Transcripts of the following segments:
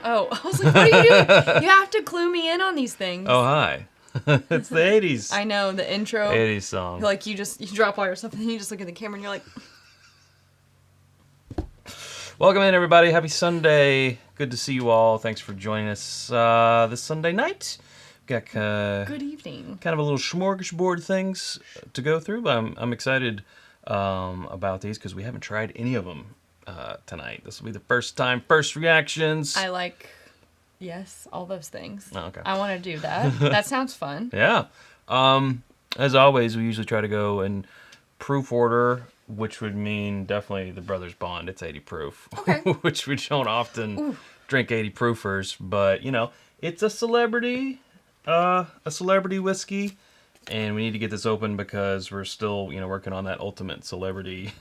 Oh, I was like, what are you doing? You have to clue me in on these things. Oh, hi. It's the 80s. I know, the intro. 80s song. Like, you drop all your stuff and then you just look at the camera and you're like... Welcome in, everybody. Happy Sunday. Good to see you all. Thanks for joining us this Sunday night. Got Good evening. kind of a little smorgasbord things to go through, but I'm excited about these because we haven't tried any of them tonight. This will be the first time, first reactions. I like, yes, all those things. Oh, okay. I want to do that. That sounds fun. Yeah. As always, we usually try to go in proof order, which would mean definitely the Brothers Bond. It's 80 proof, Okay. which we don't often drink 80 proofers, but you know, it's a celebrity whiskey, and we need to get this open because we're still, working on that ultimate celebrity.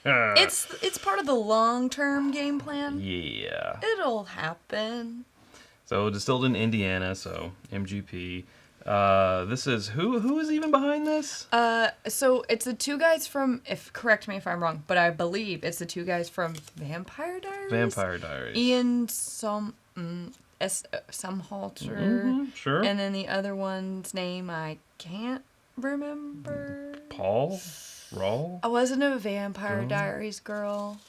It's part of the long-term game plan. Yeah. It'll happen. So distilled in Indiana, so MGP. This is who is even behind this? So it's the two guys from, correct me if I'm wrong, but I believe it's the two guys from Vampire Diaries. Vampire Diaries. Ian Somerhalder. Sure. And then the other one's name I can't remember. Paul? Rawl? I wasn't a Vampire Diaries girl.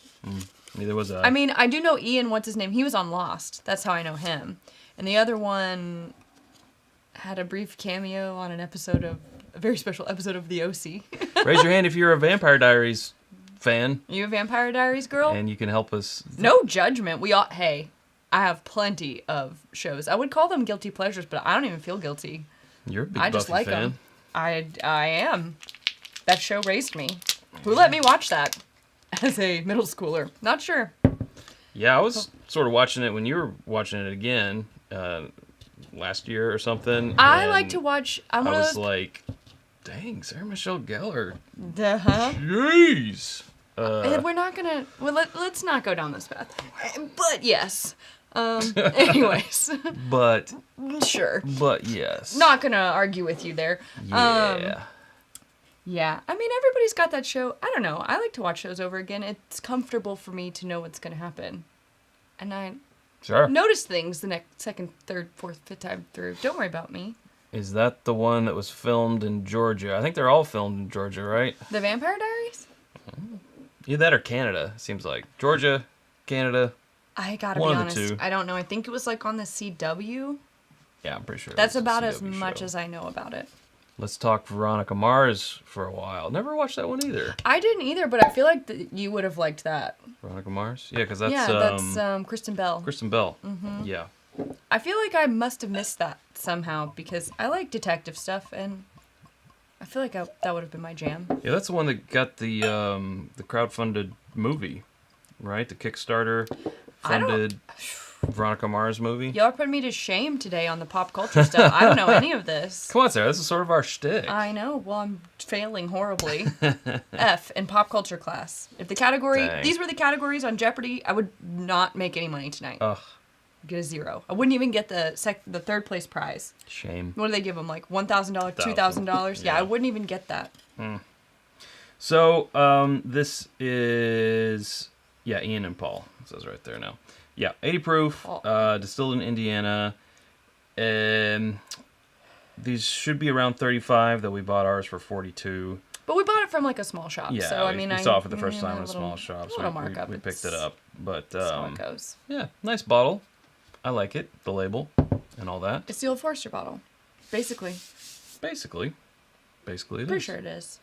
Neither was I. I mean, I do know Ian, what's his name? He was on Lost. That's how I know him. And the other one had a brief cameo on a very special episode of The OC. Raise your hand if you're a Vampire Diaries fan. You a Vampire Diaries girl? And you can help us. No judgment. Hey, I have plenty of shows. I would call them guilty pleasures, but I don't even feel guilty. You're a big I just Buffy like fan. them. I am. That show raised me. Who let me watch that as a middle schooler? Not sure. Yeah, I was sort of watching it when you were watching it again last year or something. I and like to watch. I was like, dang, Sarah Michelle Gellar. Uh-huh. Jeez. We're not gonna. Well, let's not go down this path. But yes. Anyways. But. Sure. But yes. Not gonna argue with you there. Yeah. Yeah. I mean, everybody's got that show. I don't know. I like to watch shows over again. It's comfortable for me to know what's gonna happen, and I notice things the next, second, third, fourth, fifth time through. Don't worry about me. Is that the one that was filmed in Georgia? I think they're all filmed in Georgia, right? The Vampire Diaries? Either that or Canada, seems like. Georgia, Canada. I gotta one be of the honest. two. I don't know. I think it was like on the CW. Yeah, I'm pretty sure. That's it was a about as CW much show. as I know about it. Let's talk Veronica Mars for a while. Never watched that one either. I didn't either, but I feel like you would have liked that. Veronica Mars? Yeah, because that's... that's Kristen Bell. Kristen Bell. Mm-hmm. Yeah. I feel like I must have missed that somehow because I like detective stuff, and I feel like that would have been my jam. Yeah, that's the one that got the crowdfunded movie, right? The Kickstarter funded Veronica Mars movie. Y'all are putting me to shame today on the pop culture stuff. I don't know any of this. Come on, Sarah. This is sort of our shtick. I know. Well, I'm failing horribly. F in pop culture class. If these were the categories on Jeopardy, I would not make any money tonight. Ugh. Get a 0. I wouldn't even get the third place prize. Shame. What do they give them? Like $1,000, $2,000? Yeah, I wouldn't even get that. So, this is... Yeah, Ian and Paul. It says right there now. Yeah, 80 proof, distilled in Indiana. These should be around 35, though we bought ours for 42. But we bought it from like a small shop. Yeah, so, we saw it for the first time in a small shop, so we picked it up. But that's how it goes. Yeah, nice bottle. I like it, the label and all that. It's the Old Forester bottle, basically. Basically it is. Pretty sure it is.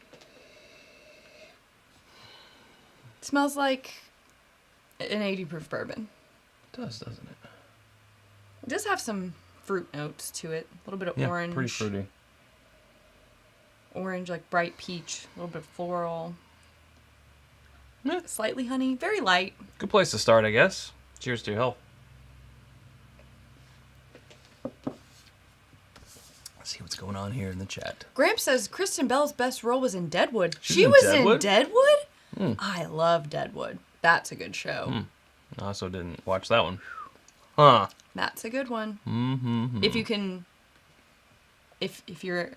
It smells like an 80 proof bourbon. It does, doesn't it? It does have some fruit notes to it. A little bit of orange. Pretty fruity. Orange, like bright peach. A little bit floral. Yeah. Slightly honey. Very light. Good place to start, I guess. Cheers to your health. Let's see what's going on here in the chat. Gramps says Kristen Bell's best role was in Deadwood. She's she in was Deadwood? in Deadwood? I love Deadwood. That's a good show. I also didn't watch that one. Huh. That's a good one. Mm-hmm. If you can... If you're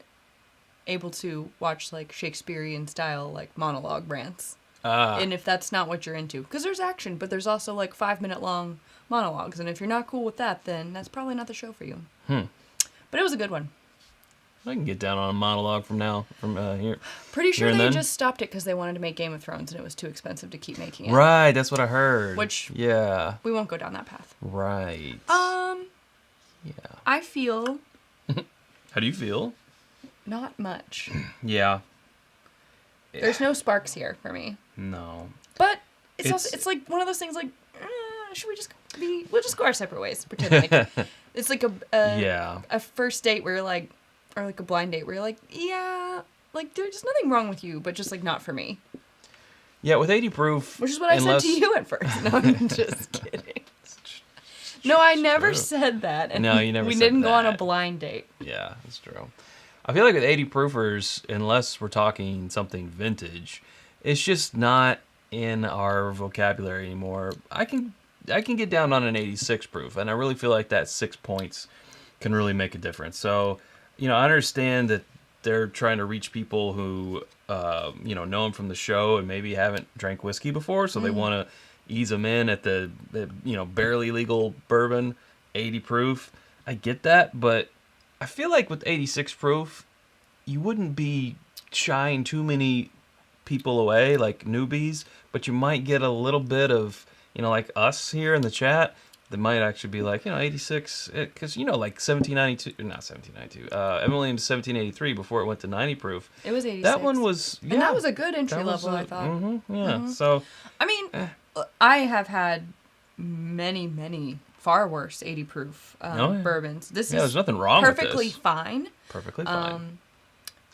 able to watch, like, Shakespearean style, like, monologue rants. And if that's not what you're into. Because there's action, but there's also, like, 5-minute long monologues. And if you're not cool with that, then that's probably not the show for you. But it was a good one. I can get down on a monologue from here. Pretty sure they just stopped it because they wanted to make Game of Thrones and it was too expensive to keep making it. Right, that's what I heard. Which, we won't go down that path. Right. Yeah. I feel... How do you feel? Not much. Yeah. There's no sparks here for me. No. But it's like one of those things like, should we just we'll just go our separate ways. Pretend like it's like a first date where you're like, or like a blind date where you're like, yeah, like there's nothing wrong with you, but just like not for me. Yeah, with 80 proof. Which is what I said to you at first. No, I'm just kidding. No, I never said that. And no, you never said that. We didn't go on a blind date. Yeah, that's true. I feel like with 80 proofers, unless we're talking something vintage, it's just not in our vocabulary anymore. I can get down on an 86 proof, and I really feel like that 6 points can really make a difference. So, I understand that they're trying to reach people who, know them from the show and maybe haven't drank whiskey before, so they want to ease them in at the barely legal bourbon, 80 proof. I get that, but I feel like with 86 proof, you wouldn't be shying too many people away, like newbies, but you might get a little bit of, like us here in the chat, that might actually be like, 86, because, like 1792, not 1792, Evan Williams 1783, before it went to 90 proof. It was 86. That one was, yeah. And that was a good entry level, I thought. So. I mean, I have had many far worse 80 proof bourbons. This is there's nothing wrong with perfectly this. fine. Perfectly fine.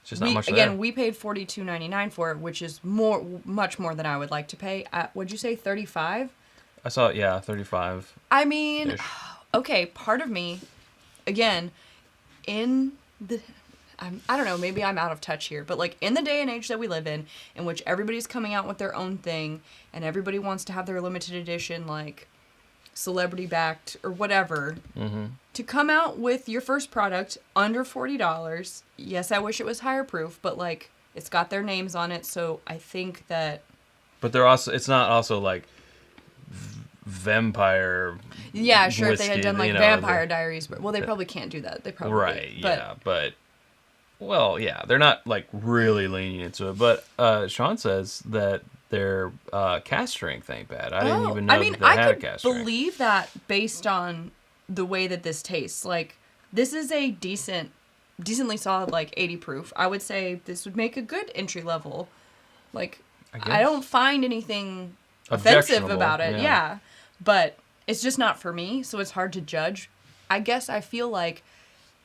It's just not much there. Again, we paid $42.99 for it, which is much more than I would like to pay. What'd you say, 35? I saw it, 35. I mean, okay, part of me, again, I don't know, maybe I'm out of touch here, but like in the day and age that we live in which everybody's coming out with their own thing, and everybody wants to have their limited edition, like celebrity backed or whatever, to come out with your first product under $40. Yes, I wish it was higher proof, but like it's got their names on it, so I think that. But it's not also like vampire. Yeah, sure. Whiskey, if they had done like Vampire Diaries, well, they probably can't do that. They probably right. But well, yeah, they're not like really leaning into it. But Sean says that their cast strength ain't bad. I didn't even know that they had a cast strength. I could believe that based on the way that this tastes. Like this is a decently solid, like 80 proof. I would say this would make a good entry level. Like I don't find anything offensive about it. Yeah. But it's just not for me, so it's hard to judge. I guess I feel like,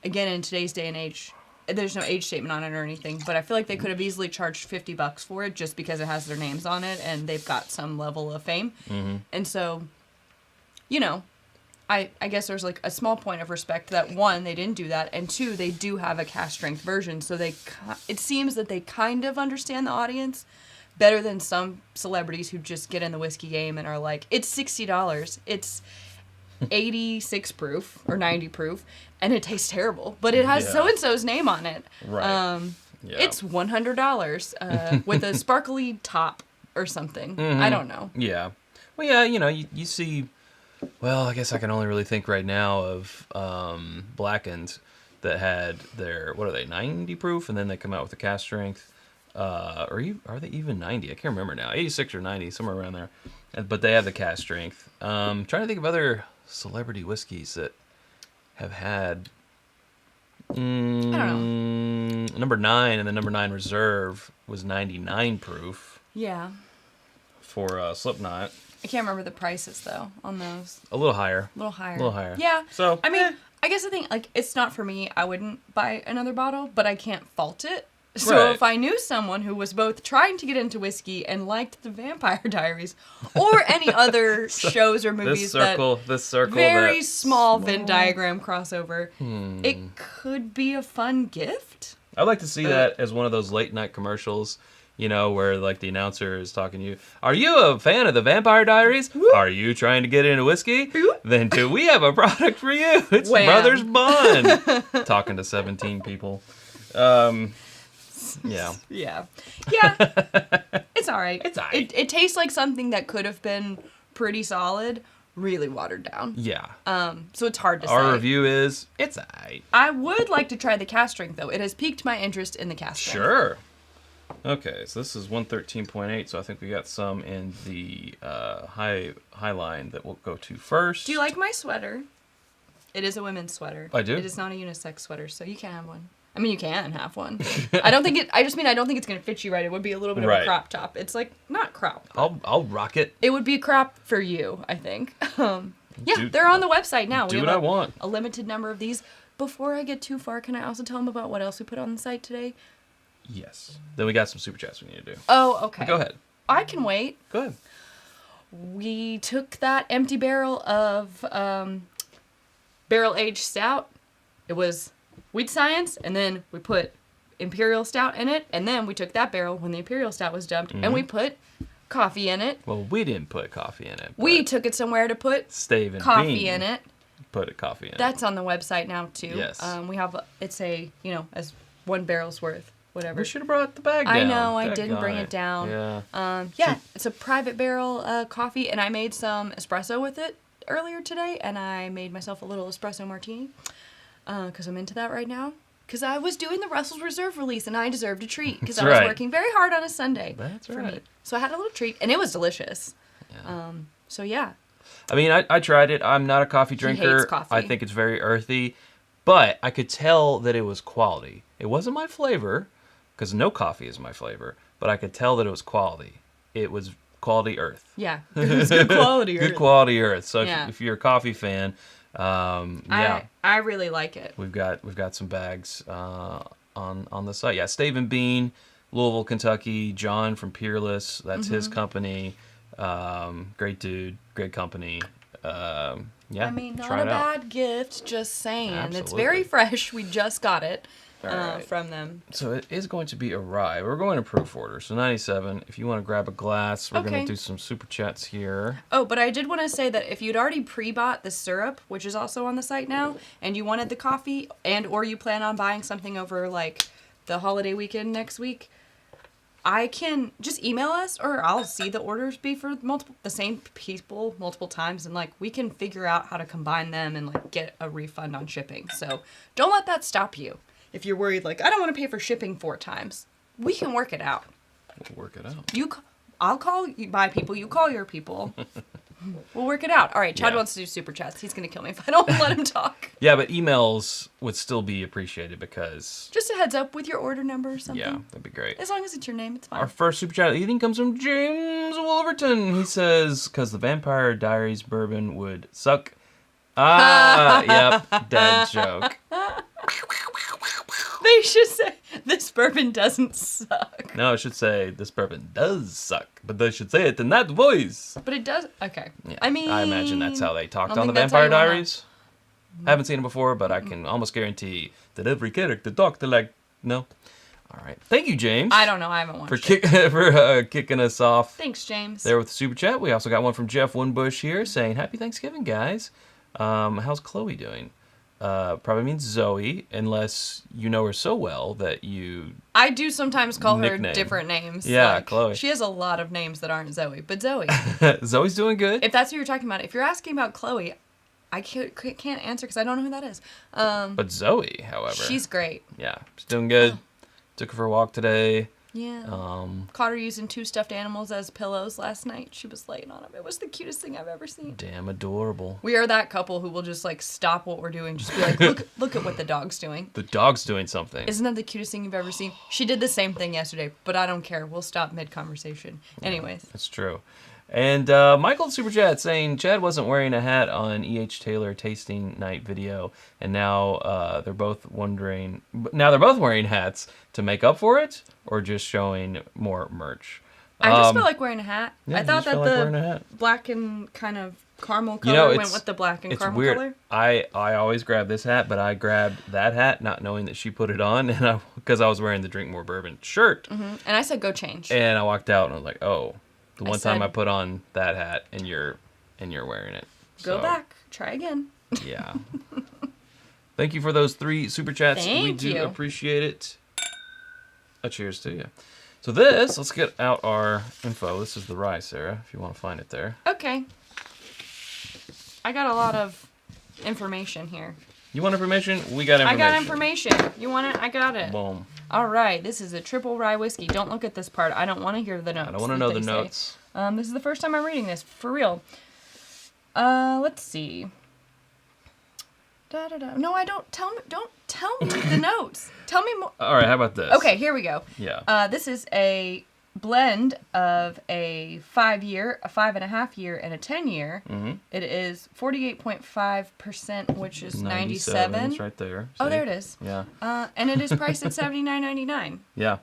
again, in today's day and age, there's no age statement on it or anything, but I feel like they could have easily charged $50 for it just because it has their names on it and they've got some level of fame. And so, I guess there's like a small point of respect that, one, they didn't do that, and two, they do have a cast strength version, so it seems that they kind of understand the audience better than some celebrities who just get in the whiskey game and are like, it's $60, it's 86 proof or 90 proof, and it tastes terrible, but it has so-and-so's name on it. Right. It's $100 with a sparkly top or something. I don't know. Yeah. Well, yeah, you see, well, I guess I can only really think right now of Blackened that had their, 90 proof, and then they come out with a cast strength. Are they even 90? I can't remember now. 86 or 90, somewhere around there. But they have the cast strength. Trying to think of other celebrity whiskeys that have had. I don't know. Number 9 and the number 9 Reserve was 99 proof. Yeah. For Slipknot. I can't remember the prices though on those. A little higher. Yeah. So I mean, I guess the thing, like, it's not for me. I wouldn't buy another bottle, but I can't fault it. So if I knew someone who was both trying to get into whiskey and liked the Vampire Diaries or any other shows or movies this circle, very small Venn diagram crossover, it could be a fun gift. I'd like to see that as one of those late night commercials, where like the announcer is talking to you. Are you a fan of the Vampire Diaries? Whoop. Are you trying to get into whiskey? Whoop. Then we have a product for you. It's Brothers Bond. Talking to 17 people. Yeah. It's all right. It tastes like something that could have been pretty solid, really watered down. Yeah. So it's hard to say. Our review is, it's aight. I would like to try the cask strength, though. It has piqued my interest in the cask strength. Sure. Okay, so this is 113.8, so I think we got some in the Highline that we'll go to first. Do you like my sweater? It is a women's sweater. I do. It is not a unisex sweater, so you can have one. I mean, you can have one. I don't think it's going to fit you right. It would be a little bit of a crop top. It's like, not crop. I'll rock it. It would be a crop for you, I think. They're on the website now. Do what I want. A limited number of these. Before I get too far, can I also tell them about what else we put on the site today? Yes. Then we got some super chats we need to do. Oh, okay. But go ahead. I can wait. Go ahead. We took that empty barrel of barrel-aged stout. It was Wheat Science, and then we put Imperial Stout in it, and then we took that barrel when the Imperial Stout was dumped, and we put coffee in it. Well, we didn't put coffee in it. We took it somewhere to put coffee in it. Put coffee in it. That's on the website now, too. Yes. We have, it's as 1 barrel's worth. Whatever. We should have brought the bag down. I know, I didn't bring it down. Yeah. It's a private barrel coffee, and I made some espresso with it earlier today, and I made myself a little espresso martini, because I'm into that right now. Because I was doing the Russell's Reserve release, and I deserved a treat, because I was working very hard on a Sunday. That's for right. me. So I had a little treat, and it was delicious. Yeah. So yeah. I mean, I tried it. I'm not a coffee drinker. He hates coffee. I think it's very earthy, but I could tell that it was quality. It wasn't my flavor, because no coffee is my flavor, but I could tell that it was quality. It was quality earth. Yeah, it was good quality earth. Good quality earth. So Yeah. if you're a coffee fan, I really like it. we've got some bags on the site. Yeah, Stave and Bean, Louisville, Kentucky. John from Peerless, that's his company. Great dude, great company. Yeah, I mean, not try a it out. bad gift, just saying. It's Absolutely. very fresh. We just got it right. from them. So it is going to be a rye. We're going to proof order. So 97. If you want to grab a glass, we're going to do some super chats here. Oh, but I did want to say that if you'd already pre-bought the syrup, which is also on the site now, and you wanted the coffee, or you plan on buying something over like the holiday weekend next week, I can just email us, or I'll see the orders be for the same people multiple times, and like we can figure out how to combine them and like get a refund on shipping. So don't let that stop you. If you're worried, like I don't want to pay for shipping 4 times, we can work it out. We'll work it out. I'll call my people. You call your people. We'll work it out. All right, Chad wants to do super chats. He's gonna kill me if I don't let him talk. Yeah, but emails would still be appreciated because... Just a heads up with your order number or something. Yeah, that'd be great. As long as it's your name, it's fine. Our first super chat of the evening comes from James Wolverton. He says, because the Vampire Diaries bourbon would suck. Yep, dead joke. They should say, this bourbon doesn't suck. No, it should say, this bourbon does suck. But they should say it in that voice. But it does, okay. Yeah, I mean... I imagine that's how they talked I don't on the think that's how Vampire you wanna- Diaries. Haven't seen it before, but I can almost guarantee that every character talked like... No? All right. Thank you, James. I don't know, I haven't watched for kicking us off. Thanks, James. There with the super chat. We also got one from Jeff Winbush here saying, Happy Thanksgiving, guys. How's Chloe doing? Probably means Zoe, unless you know her so well that you... I do sometimes call nickname. her different names. Yeah, like, Chloe. She has a lot of names that aren't Zoe, but Zoe. Zoe's doing good. If that's what you're talking about. If you're asking about Chloe, I can't answer because I don't know who that is. But Zoe, however... She's great. Yeah, she's doing good. Took her for a walk today. Yeah. Caught her using 2 stuffed animals as pillows last night. She was laying on them. It was the cutest thing I've ever seen. Damn adorable. We are that couple who will just like stop what we're doing, just be like, look at what the dog's doing. The dog's doing something. Isn't that the cutest thing you've ever seen? She did the same thing yesterday, but I don't care. We'll stop mid-conversation. Anyways. That's true. And Michael Super Chat saying Chad wasn't wearing a hat on E.H. Taylor tasting night video, and now they're both wearing hats to make up for it, or just showing more merch. I just felt like wearing a hat. Yeah, I thought that wearing a the hat. black and kind of caramel color went with the black and caramel weird. color. I always grab this hat, but I grabbed that hat not knowing that she put it on, and because I was wearing the Drink More Bourbon shirt. Mm-hmm. And I said, go change. And I walked out and I was like, oh, the one time said, I put on that hat and you're wearing it. Go So, back. Try again. Yeah. Thank you for those 3 super chats. We do you. appreciate it. A cheers to you. So let's get out our info. This is the rye, Sarah, if you want to find it there. Okay. I got a lot of information here. You want information? We got information. I got information. You want it? I got it. Boom. All right. This is a triple rye whiskey. Don't look at this part. I don't want to hear the notes. I don't want to know the notes. This is the first time I'm reading this, for real. Let's see. No, I don't. Don't tell me the notes. Tell me more. All right, how about this? Okay, here we go. Yeah. This is a blend of a 5-year, a 5.5-year, and a 10-year. Mm-hmm. It is 48.5%, which is 97. It's right there. See? Oh, there it is. Yeah. And it is priced at $79.99. Yeah.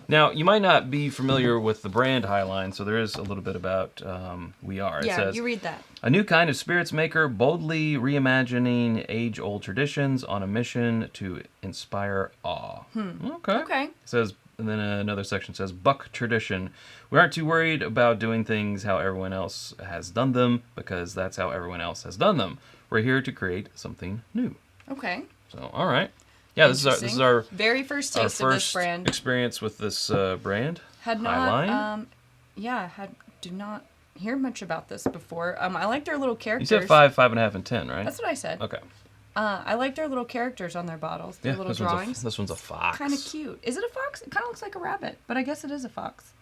Now, you might not be familiar with the brand Highline, so there is a little bit about we are. It says, you read that. A new kind of spirits maker boldly reimagining age-old traditions on a mission to inspire awe. Okay. It says, and then another section says, Buck tradition. We aren't too worried about doing things how everyone else has done them, because that's how everyone else has done them. We're here to create something new. Okay. So, all right. Yeah, this is our very first taste of this brand. Experience with this brand. Highline. Did not hear much about this before. I like their little characters. You said 5, 5.5, and 10, right? That's what I said. Okay. I like their little characters on their bottles. Their little drawings. This one's a fox. Kind of cute. Is it a fox? It kind of looks like a rabbit, but I guess it is a fox.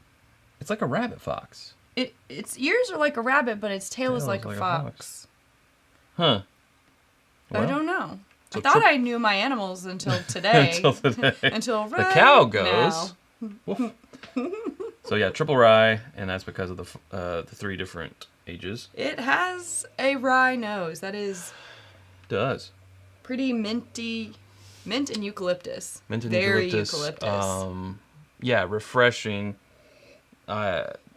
It's like a rabbit fox. Its ears are like a rabbit, but its tail is like a fox. Huh. Well, I don't know. So I thought I knew my animals until today. Until right the cow goes. now. So yeah, triple rye, and that's because of the 3 different ages. It has a rye nose. That is. Does. Pretty minty, mint and eucalyptus. Mint and Very eucalyptus. Yeah, refreshing.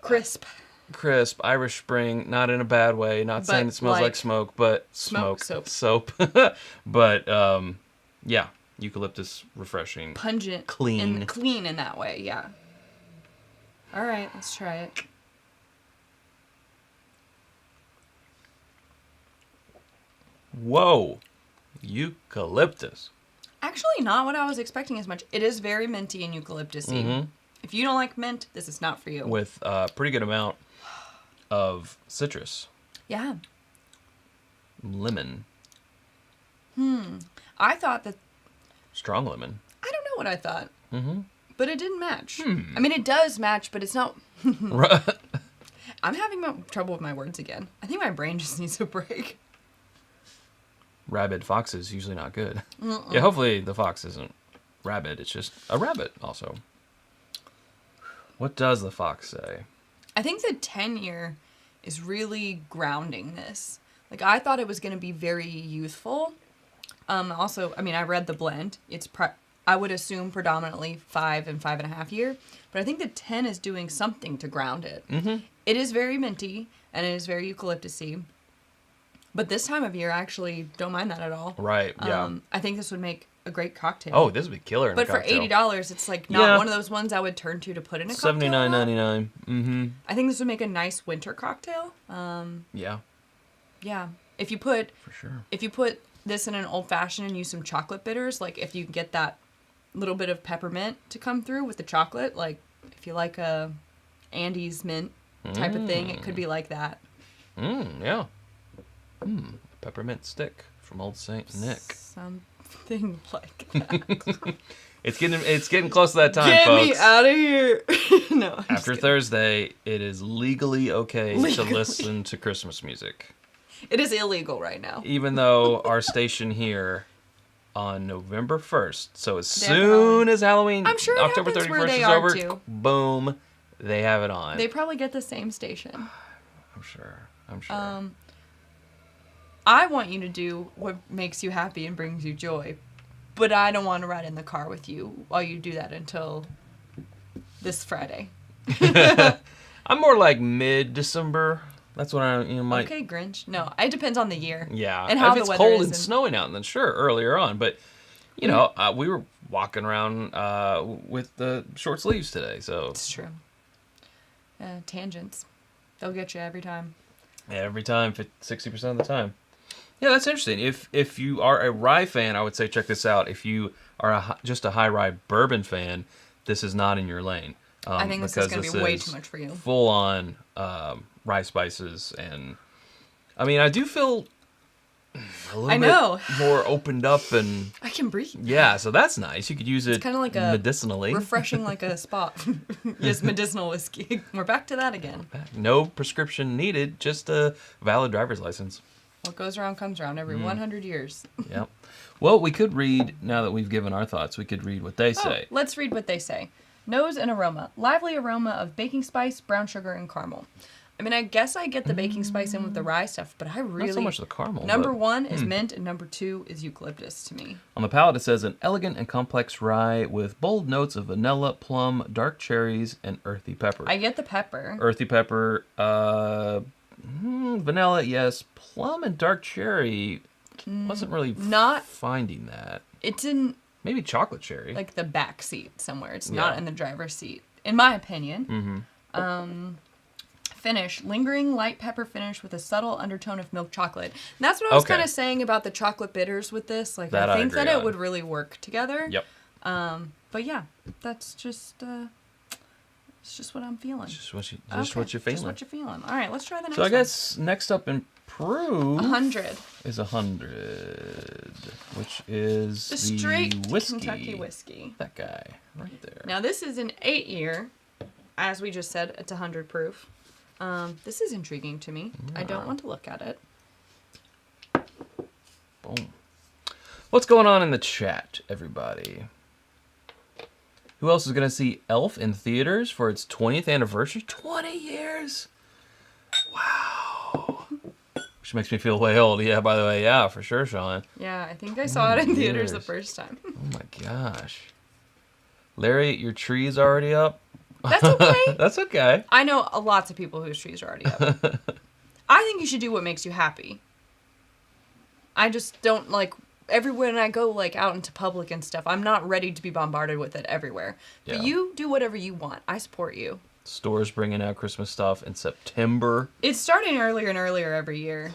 Crisp. Crisp, Irish Spring, not in a bad way. Not saying it smells like smoke, but soap. But yeah, eucalyptus, refreshing, pungent, clean, and clean in that way. Yeah. All right, let's try it. Whoa, eucalyptus. Actually, not what I was expecting as much. It is very minty and eucalyptusy. Mm-hmm. If you don't like mint, this is not for you. With a pretty good amount of citrus. Yeah. Lemon. I thought that... Strong lemon. I don't know what I thought. Mm-hmm. But it didn't match. I mean, it does match, but it's not... I'm having trouble with my words again. I think my brain just needs a break. Rabid fox is usually not good. Yeah, hopefully the fox isn't rabid. It's just a rabbit also. What does the fox say? I think the 10-year is really grounding this. Like, I thought it was going to be very youthful. Also, I mean, I read the blend. It's I would assume predominantly 5 and 5.5 year, but I think the 10 is doing something to ground it. Mm-hmm. It is very minty and it is very eucalyptusy. But this time of year, I actually don't mind that at all. Right, yeah. I think this would make a great cocktail. Oh, this would be killer in a cocktail. But for $80, it's like not one of those ones I would turn to put in a cocktail. $79.99. Mm-hmm. I think this would make a nice winter cocktail. Yeah. Yeah. If you put... For sure. If you put this in an old-fashioned and use some chocolate bitters, like if you get that little bit of peppermint to come through with the chocolate, like if you like a Andes mint type of thing, it could be like that. Yeah. Peppermint stick from Old Saint Nick. Something like that. It's getting close to that time, Get folks. me out of here. No. After Thursday, it is legally okay to listen to Christmas music. It is illegal right now. Even though our station here on November 1st, so as soon as Halloween, I'm sure October 31st is over, boom, they have it on. They probably get the same station. I'm sure. I want you to do what makes you happy and brings you joy, but I don't want to ride in the car with you while you do that until this Friday. I'm more like mid-December. That's what I might. Okay, Grinch. No, it depends on the year. Yeah, and how if the it's weather cold is and snowing out, then sure, earlier on. But you know, we were walking around with the short sleeves today, so it's true. Tangents, they'll get you every time. Every time, 60% of the time. Yeah, that's interesting. If you are a rye fan, I would say check this out. If you are just a high rye bourbon fan, this is not in your lane. I think this is going to be way too much for you. Full on rye spices, and I mean, I do feel a little bit more opened up and... I can breathe. Yeah, so that's nice. You could use it kind of like medicinally. Refreshing like a spa. Yes, medicinal whiskey. We're back to that again. No prescription needed, just a valid driver's license. What goes around comes around every 100 years. Yep. Well, we could read, now that we've given our thoughts, we could read what they say. Let's read what they say. Nose and aroma. Lively aroma of baking spice, brown sugar, and caramel. I mean, I guess I get the baking spice in with the rye stuff, but I really... Not so much the caramel. Number one is mint, and number two is eucalyptus to me. On the palate, it says an elegant and complex rye with bold notes of vanilla, plum, dark cherries, and earthy pepper. I get the pepper. Earthy pepper, vanilla, yes. Plum and dark cherry, wasn't really finding that. It's in... Maybe chocolate cherry. Like the back seat somewhere. It's not in the driver's seat, in my opinion. Finish. Lingering light pepper finish with a subtle undertone of milk chocolate. And that's what I was kind of saying about the chocolate bitters with this. Like, I think that it would really work together. Yep. But yeah, that's just... it's just what I'm feeling. Just what you're feeling. Just what you're feeling. All right, let's try the next one. So I guess next up in proof... 100. Is 100, which is the straight whiskey. Kentucky whiskey. That guy right there. Now this is an 8-year. As we just said, it's 100 proof. This is intriguing to me. Yeah. I don't want to look at it. Boom. What's going on in the chat, everybody? Who else is going to see Elf in theaters for its 20th anniversary? 20 years! Wow. Which makes me feel way old. Yeah, by the way, yeah, for sure, Sean. Yeah, I think I saw it in theaters the first time. Oh my gosh. Larry, your tree's already up? That's okay. That's okay. I know lots of people whose trees are already up. I think you should do what makes you happy. I just don't like... Everywhere I go, like, out into public and stuff, I'm not ready to be bombarded with it everywhere. Yeah. But you do whatever you want. I support you. Stores bringing out Christmas stuff in September. It's starting earlier and earlier every year.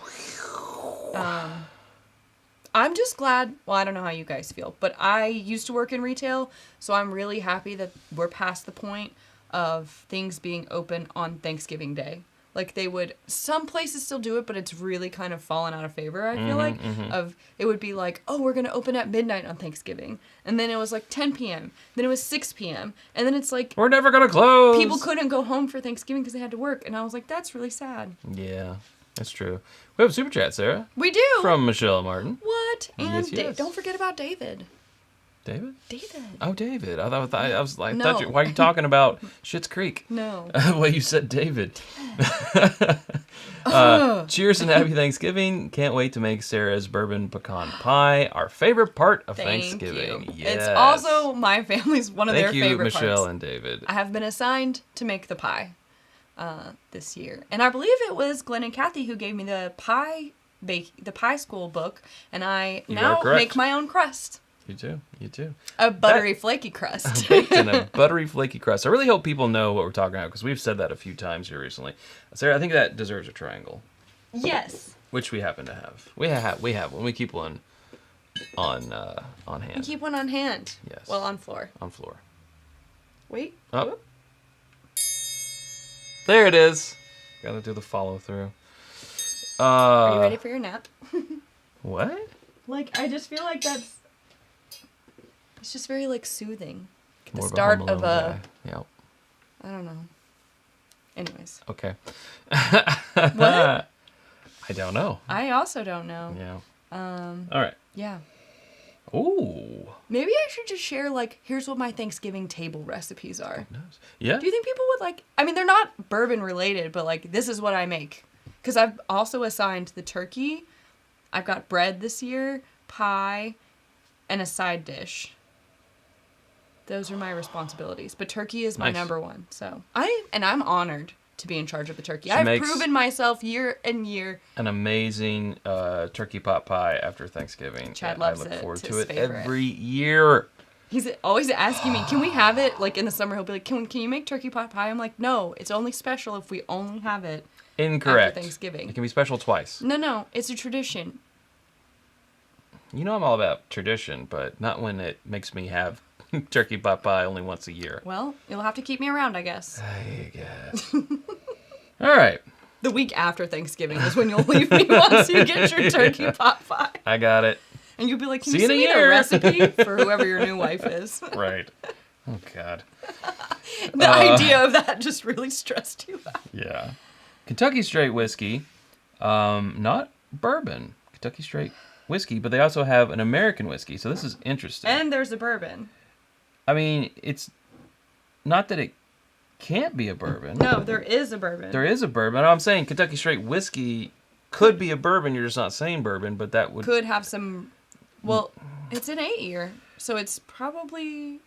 I'm just glad, well, I don't know how you guys feel, but I used to work in retail, so I'm really happy that we're past the point of things being open on Thanksgiving Day. Like, they would, some places still do it, but it's really kind of fallen out of favor, I feel like. Of, it would be like, oh, we're going to open at midnight on Thanksgiving. And then it was like 10 p.m. Then it was 6 p.m. And then it's like... We're never going to close! People couldn't go home for Thanksgiving because they had to work. And I was like, that's really sad. Yeah, that's true. We have a super chat, Sarah. We do! From Michelle Martin. What? And yes. Don't forget about David. David? David. Oh, David. I was like, no. Why are you talking about Schitt's Creek? No. Well, you said David. Cheers and happy Thanksgiving. Can't wait to make Sarah's bourbon pecan pie our favorite part of Thanksgiving. Thank you. Yes. It's also my family's one of their favorite parts. Thank you, Michelle and David. I have been assigned to make the pie this year. And I believe it was Glenn and Kathy who gave me the pie school book. And I now make my own crust. You too. A buttery, flaky crust. Baked in a buttery, flaky crust. I really hope people know what we're talking about because we've said that a few times here recently. Sarah, I think that deserves a triangle. Yes. Which we happen to have. We have one. We keep one on hand. We keep one on hand. Yes. Well, on floor. On floor. Wait. Oh. There it is. Gotta do the follow through. Are you ready for your nap? What? Like, I just feel like that's... It's just very, like, soothing. More the start of a... Yep. I don't know. Anyways. Okay. What? I don't know. I also don't know. Yeah. All right. Yeah. Ooh. Maybe I should just share, like, here's what my Thanksgiving table recipes are. Yeah. Do you think people would, like... I mean, they're not bourbon related, but, like, this is what I make. Because I've also assigned the turkey. I've got bread this year, pie, and a side dish. Those are my responsibilities. But turkey is my number one. So I'm honored to be in charge of the turkey. I've proven myself year and year. An amazing turkey pot pie after Thanksgiving. Chad loves it. I look forward to it every year. He's always asking me, can we have it? Like in the summer, he'll be like, can you make turkey pot pie? I'm like, no, it's only special if we only have it. Incorrect. After Thanksgiving. It can be special twice. No, it's a tradition. You know I'm all about tradition, but not when it makes me have turkey pot pie only once a year. Well, you'll have to keep me around, I guess. I guess. All right. The The week after Thanksgiving is when you'll leave me once you get your turkey pot pie. I got it. And you'll be like, can See you you in send a me the year. recipe for whoever your new wife is? Right. Oh, God. The idea of that just really stressed you out. Yeah. Kentucky Straight Whiskey, not bourbon. Kentucky Straight Whiskey, but they also have an American whiskey, so this is interesting. And there's a bourbon. I mean, it's not that it can't be a bourbon. No, there is a bourbon. There is a bourbon. I'm saying Kentucky Straight Whiskey could be a bourbon. You're just not saying bourbon, but that would... Could have some... Well, it's an 8-year, so it's probably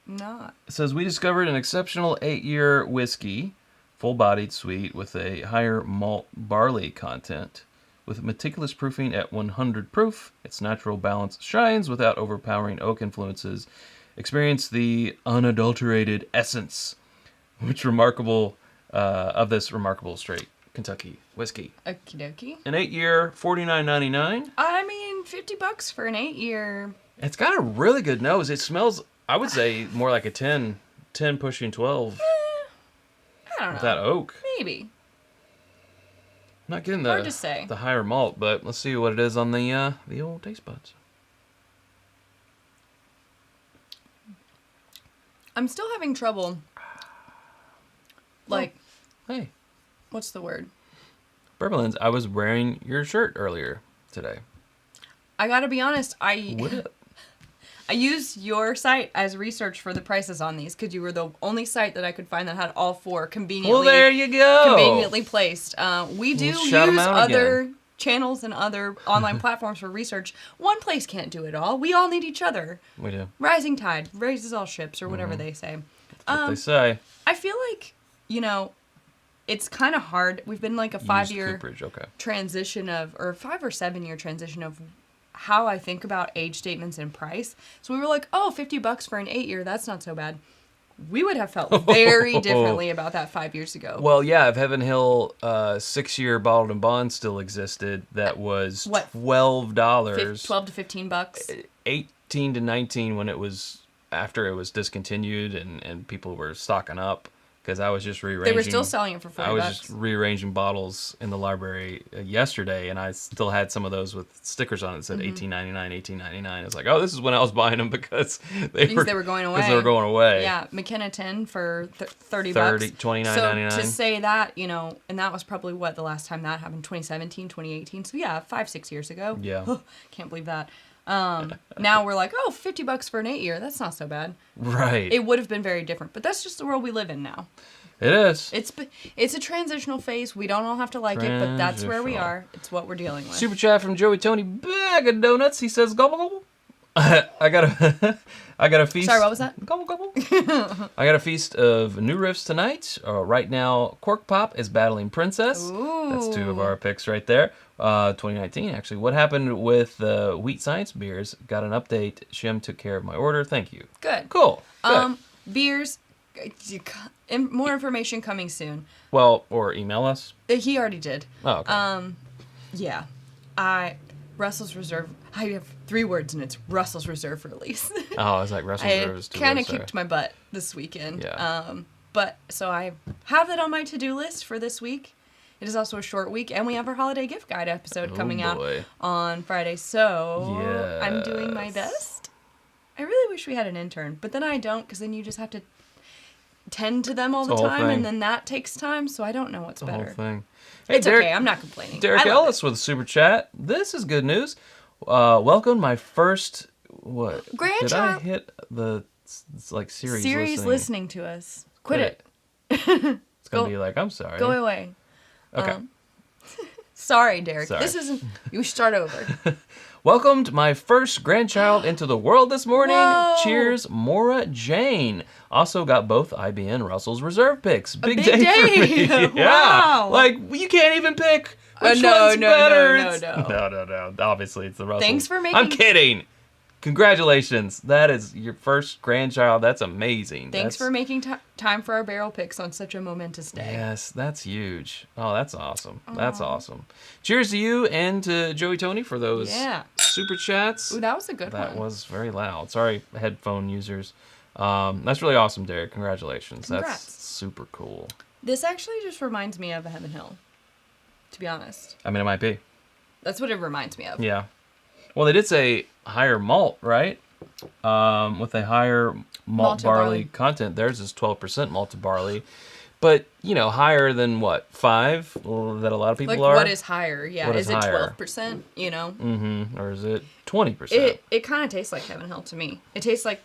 not. It says, we discovered an exceptional 8-year whiskey, full-bodied sweet, with a higher malt barley content. With meticulous proofing at 100 proof, its natural balance shines without overpowering oak influences. Experience the unadulterated essence, which remarkable of this remarkable straight Kentucky whiskey. Okie dokie. An 8-year, $49.99. I mean, $50 for an 8-year. It's got a really good nose. It smells, I would say, more like a 10 pushing 12. I don't know. With that oak. Maybe. I'm not getting Hard to say. the higher malt, but let's see what it is on the old taste buds. I'm still having trouble. Like, Hey, what's the word? Bourbonlands, I was wearing your shirt earlier today. I gotta be honest, What up? I used your site as research for the prices on these because you were the only site that I could find that had all four conveniently. Well, there you go. Conveniently placed. We do Let's use shout 'em out other again. channels and other online platforms for research. One place can't do it all. We all need each other. We do. Rising tide raises all ships, or whatever they say. That's what they say. I feel like, it's kind of hard. We've been like a 5-year Cooperage, okay. transition or 5 or 7 year transition of how I think about age statements and price. So we were like, oh, $50 for an 8-year, that's not so bad. We would have felt very differently about that 5 years ago. Well, yeah, if Heaven Hill 6-year bottled and bond still existed, that was What? $12. $12 to $15. 18 to 19 when it was after it was discontinued and people were stocking up. Because I was just rearranging. They were still selling it for $40. I was just rearranging bottles in the library yesterday, and I still had some of those with stickers on it that said $18.99, $18.99. It's like, oh, this is when I was buying them because they were going away. Because they were going away. Yeah, McKenna 10 for $30. $29.99. So to say that, and that was probably the last time that happened, 2017, 2018. So yeah, 5-6 years ago. Yeah. Can't believe that. Now we're like, oh, $50 for an 8-year. That's not so bad. Right. It would have been very different, but that's just the world we live in now. It is. It's a transitional phase. We don't all have to like it, but that's where we are. It's what we're dealing with. Super chat from Joey Tony. Bag of donuts. He says, gobble, gobble. I got a feast. Sorry, what was that? Gobble, gobble. I got a feast of new riffs tonight. Right now, Cork Pop is battling Princess. Ooh. That's 2 of our picks right there. 2019, actually. What happened with Wheat Science beers? Got an update. Shim took care of my order. Thank you. Good. Cool. Good. Beers. More information coming soon. Well, or email us. He already did. Oh, okay. Yeah. Russell's Reserve. I have 3 words, and it's Russell's Reserve release. Oh, I was like, Russell's Reserve is 2 words. I kind of kicked my butt this weekend. Yeah. But so I have that on my to-do list for this week. It is also a short week, and we have our holiday gift guide episode coming out on Friday. So I'm doing my best. I really wish we had an intern, but then I don't, because then you just have to tend to them all the time, and then that takes time. So I don't know what's better. Whole thing. Hey, It's Derek, okay. I'm not complaining. Derek Ellis with a super chat. This is good news. Welcome my first grandchild. Did I hit the Siri's listening to us? Quit it. It's gonna be like, I'm sorry. Go away. Okay. Sorry, Derek. Sorry. This isn't. You start over. Welcomed my first grandchild into the world this morning. Whoa. Cheers, Maura Jane. Also got both IB and Russell's Reserve picks. Big day for me. Yeah. Wow. Like, you can't even pick which No. one's better. No. Obviously, it's the Russells. Thanks for making. I'm kidding. Congratulations. That is your first grandchild. That's amazing. Thanks for making time for our barrel picks on such a momentous day. Yes, that's huge. Oh, that's awesome. That's awesome. Cheers to you and to Joey Tony for those super chats. Ooh, that was a good one. That was very loud. Sorry, headphone users. That's really awesome, Derek. Congratulations. Congrats. That's super cool. This actually just reminds me of a Heaven Hill. to be honest. I mean, it might be. That's what it reminds me of. Yeah. Well, they did say higher malt, right? With a higher malt barley content. Theirs is 12% malted barley. But, higher than what? 5? That a lot of people are? What is higher? Yeah. What is it higher? 12%? Mm-hmm. Or is it 20%? It kind of tastes like Heaven Hill to me. It tastes like,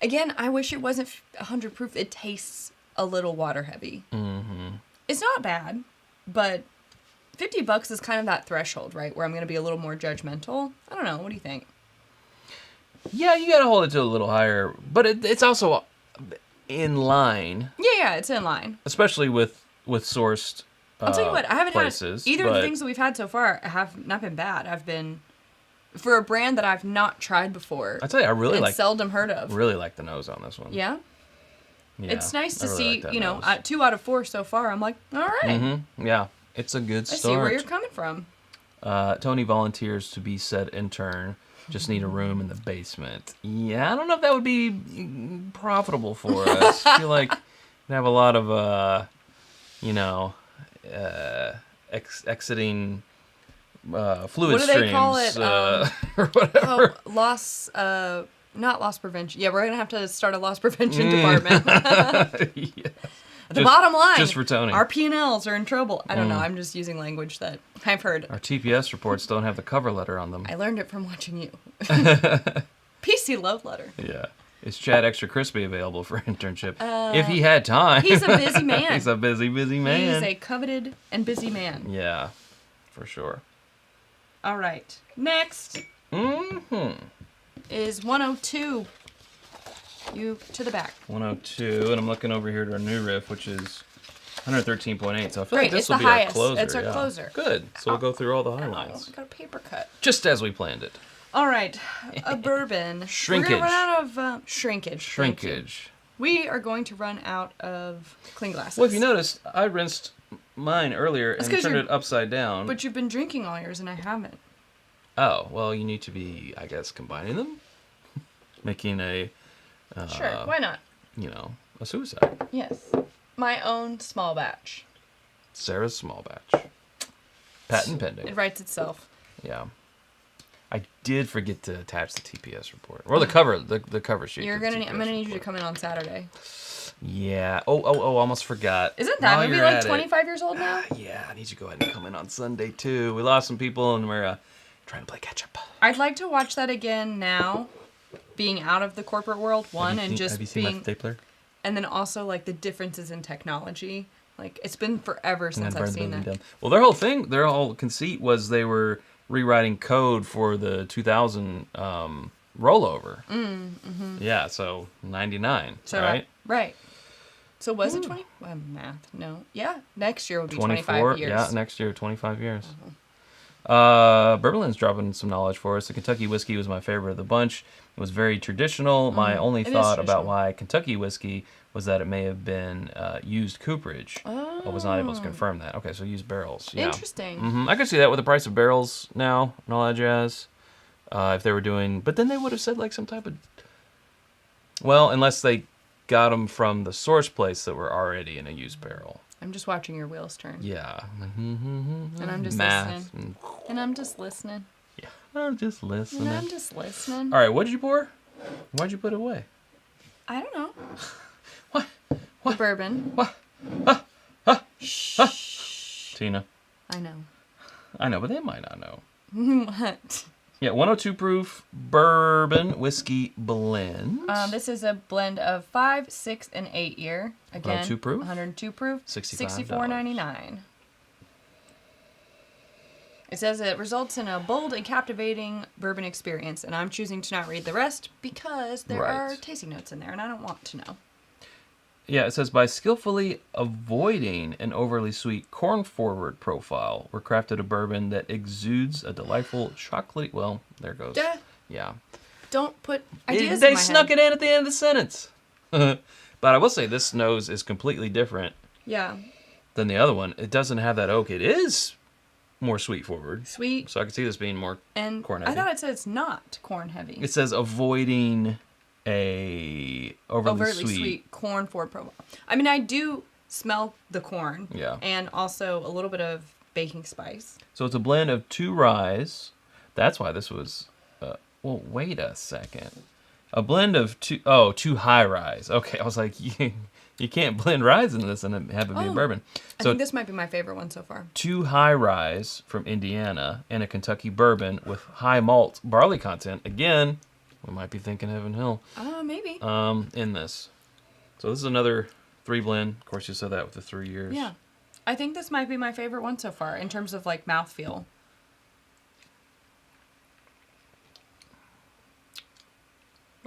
again, I wish it wasn't 100 proof. It tastes a little water heavy. Mm-hmm. It's not bad, but $50 is kind of that threshold, right? Where I'm going to be a little more judgmental. I don't know. What do you think? Yeah, you got to hold it to a little higher. But it's also in line. Yeah, it's in line. Especially with sourced I'll tell you what, I haven't places, had either of the things that we've had so far have not been bad. I've been, for a brand that I've not tried before. I tell you, I really like. Seldom heard of. Really like the nose on this one. Yeah. Yeah, it's nice to see, like 2 out of 4 so far. I'm like, all right. Mm-hmm. Yeah, it's a good start. I see where you're coming from. Tony volunteers to be said intern. Just need a room in the basement. Yeah, I don't know if that would be profitable for us. I feel like we'd have a lot of, exiting fluid streams. What do they call it? Or whatever. Not loss prevention. Yeah, we're going to have to start a loss prevention department. Yeah. The bottom line. Just for Tony. Our P&Ls are in trouble. I don't know. I'm just using language that I've heard. Our TPS reports don't have the cover letter on them. I learned it from watching you. PC love letter. Yeah. Is Chad Extra Crispy available for internship? If he had time. He's a busy man. He's a busy man. He's a coveted and busy man. Yeah, for sure. All right. Next is 102. You to the back. 102, and I'm looking over here to our new riff, which is 113.8. So I feel like this will be highest. our closer. It's our closer. Good. So we'll go through all the highlights. I got a paper cut. Just as we planned it. All right, a bourbon. Shrinkage. We're gonna run out of shrinkage. Shrinkage. We are going to run out of clean glasses. Well, if you noticed, I rinsed mine earlier and turned it upside down. But you've been drinking all yours, and I haven't. Oh, well, you need to be, I guess, combining them, making a. Sure, why not? A suicide. Yes. My own small batch. Sarah's small batch. Patent pending. It writes itself. Yeah. I did forget to attach the TPS report. Or the cover sheet. I'm gonna need you to come in on Saturday. Yeah. Oh, almost forgot. Isn't that movie like 25 years old now? Yeah, I need you to go ahead and come in on Sunday too. We lost some people and we're trying to play catch up. I'd like to watch that again now. Being out of the corporate world, have you seen my stapler? And then also like the differences in technology. Like it's been forever since I've seen that. Down. Well, their whole conceit was they were rewriting code for the 2000 rollover. Mm-hmm. Yeah, so 99, right? Right. So was it 20? Math, no. Yeah, next year will be 25 years. Yeah, next year, 25 years. Bourbon's dropping some knowledge for us. The Kentucky whiskey was my favorite of the bunch. It was very traditional. My only thought about why Kentucky whiskey was that it may have been used cooperage. Oh. I was not able to confirm that. Okay, so used barrels. Yeah. Interesting. Mm-hmm. I could see that with the price of barrels now and all that jazz. If they were doing... But then they would have said like some type of... Well, unless they got them from the source place that were already in a used barrel. I'm just watching your wheels turn. Yeah. And I'm just listening. And I'm just listening. Yeah, I'm just listening. And I'm just listening. All right, what did you pour? Why'd you put it away? I don't know. What? The bourbon. What? Shh. Tina. I know. I know, but they might not know. What? Yeah, 102 proof bourbon whiskey blend. This is a blend of 5, 6, and 8 year. Again, 102 proof. 102 proof. $65. $64.99. It says it results in a bold and captivating bourbon experience, and I'm choosing to not read the rest because there are tasting notes in there, and I don't want to know. Yeah, it says, by skillfully avoiding an overly sweet corn-forward profile, we're crafted a bourbon that exudes a delightful chocolate... Well, there goes. Duh. Yeah. Don't put ideas They in my snuck head. it in at the end of the sentence. But I will say this nose is completely different than the other one. It doesn't have that oak. It is more sweet-forward. Sweet. So I can see this being more corn-heavy. I thought it said it's not corn-heavy. It says avoiding... a overly sweet corn forward profile. I mean, I do smell the corn. Yeah. And also a little bit of baking spice. So it's a blend of 2 ryes. That's why this was... well, wait a second. A blend of 2 high ryes. Okay, I was like, you can't blend ryes in this and have it be a bourbon. I think this might be my favorite one so far. 2 high ryes from Indiana and a Kentucky bourbon with high malt barley content. Again, we might be thinking Heaven Hill. Maybe. In this. So this is another 3 blend. Of course, you said that with the 3 years. Yeah. I think this might be my favorite one so far in terms of like mouthfeel.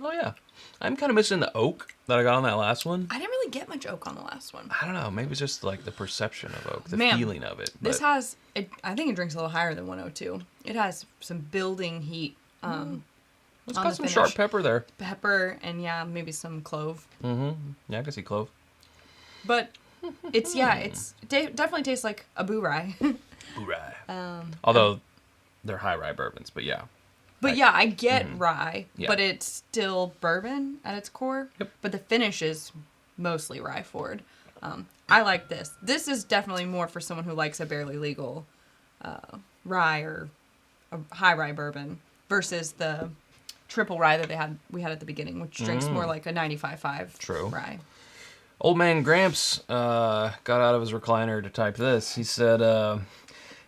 Oh, yeah. I'm kind of missing the oak that I got on that last one. I didn't really get much oak on the last one. I don't know. Maybe it's just like the perception of oak, the Man, feeling of it. This has, I think it drinks a little higher than 102. It has some building heat. It's got some sharp pepper there. Pepper and maybe some clove. Mm-hmm. Yeah, I can see clove. But it's, definitely tastes like a boo rye. Boo rye. Although they're high rye bourbons, but yeah. But I get rye, but it's still bourbon at its core. Yep. But the finish is mostly rye forward. I like this. This is definitely more for someone who likes a barely legal rye or a high rye bourbon versus the triple rye that we had at the beginning, which drinks more like a 95.5 rye. Old man Gramps got out of his recliner to type this. He said,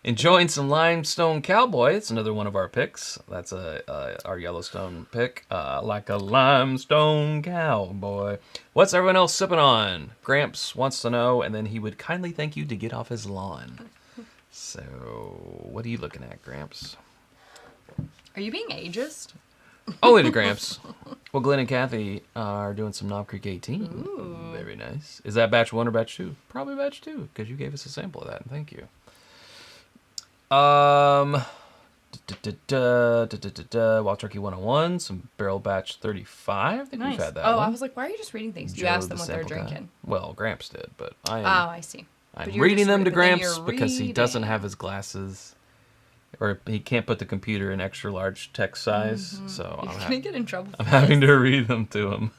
enjoying some Limestone Cowboy. It's another one of our picks. That's our Yellowstone pick. Like a Limestone Cowboy. What's everyone else sipping on? Gramps wants to know, and then he would kindly thank you to get off his lawn. So, what are you looking at, Gramps? Are you being ageist? Only to Gramps. Well, Glenn and Kathy are doing some Knob Creek 18. Ooh. Very nice. Is that batch 1 or batch 2? Probably batch 2, because you gave us a sample of that, and thank you. Wild Turkey 101, some Barrel Batch 35. I think nice. we've had that one. I was like, why are you just reading things? You asked them what they're drinking. Well, Gramps did, but I am. Oh, I see. I'm reading them to Gramps because he doesn't have his glasses, or he can't put the computer in extra large text size. So you're gonna get in trouble. I'm having to read them to him.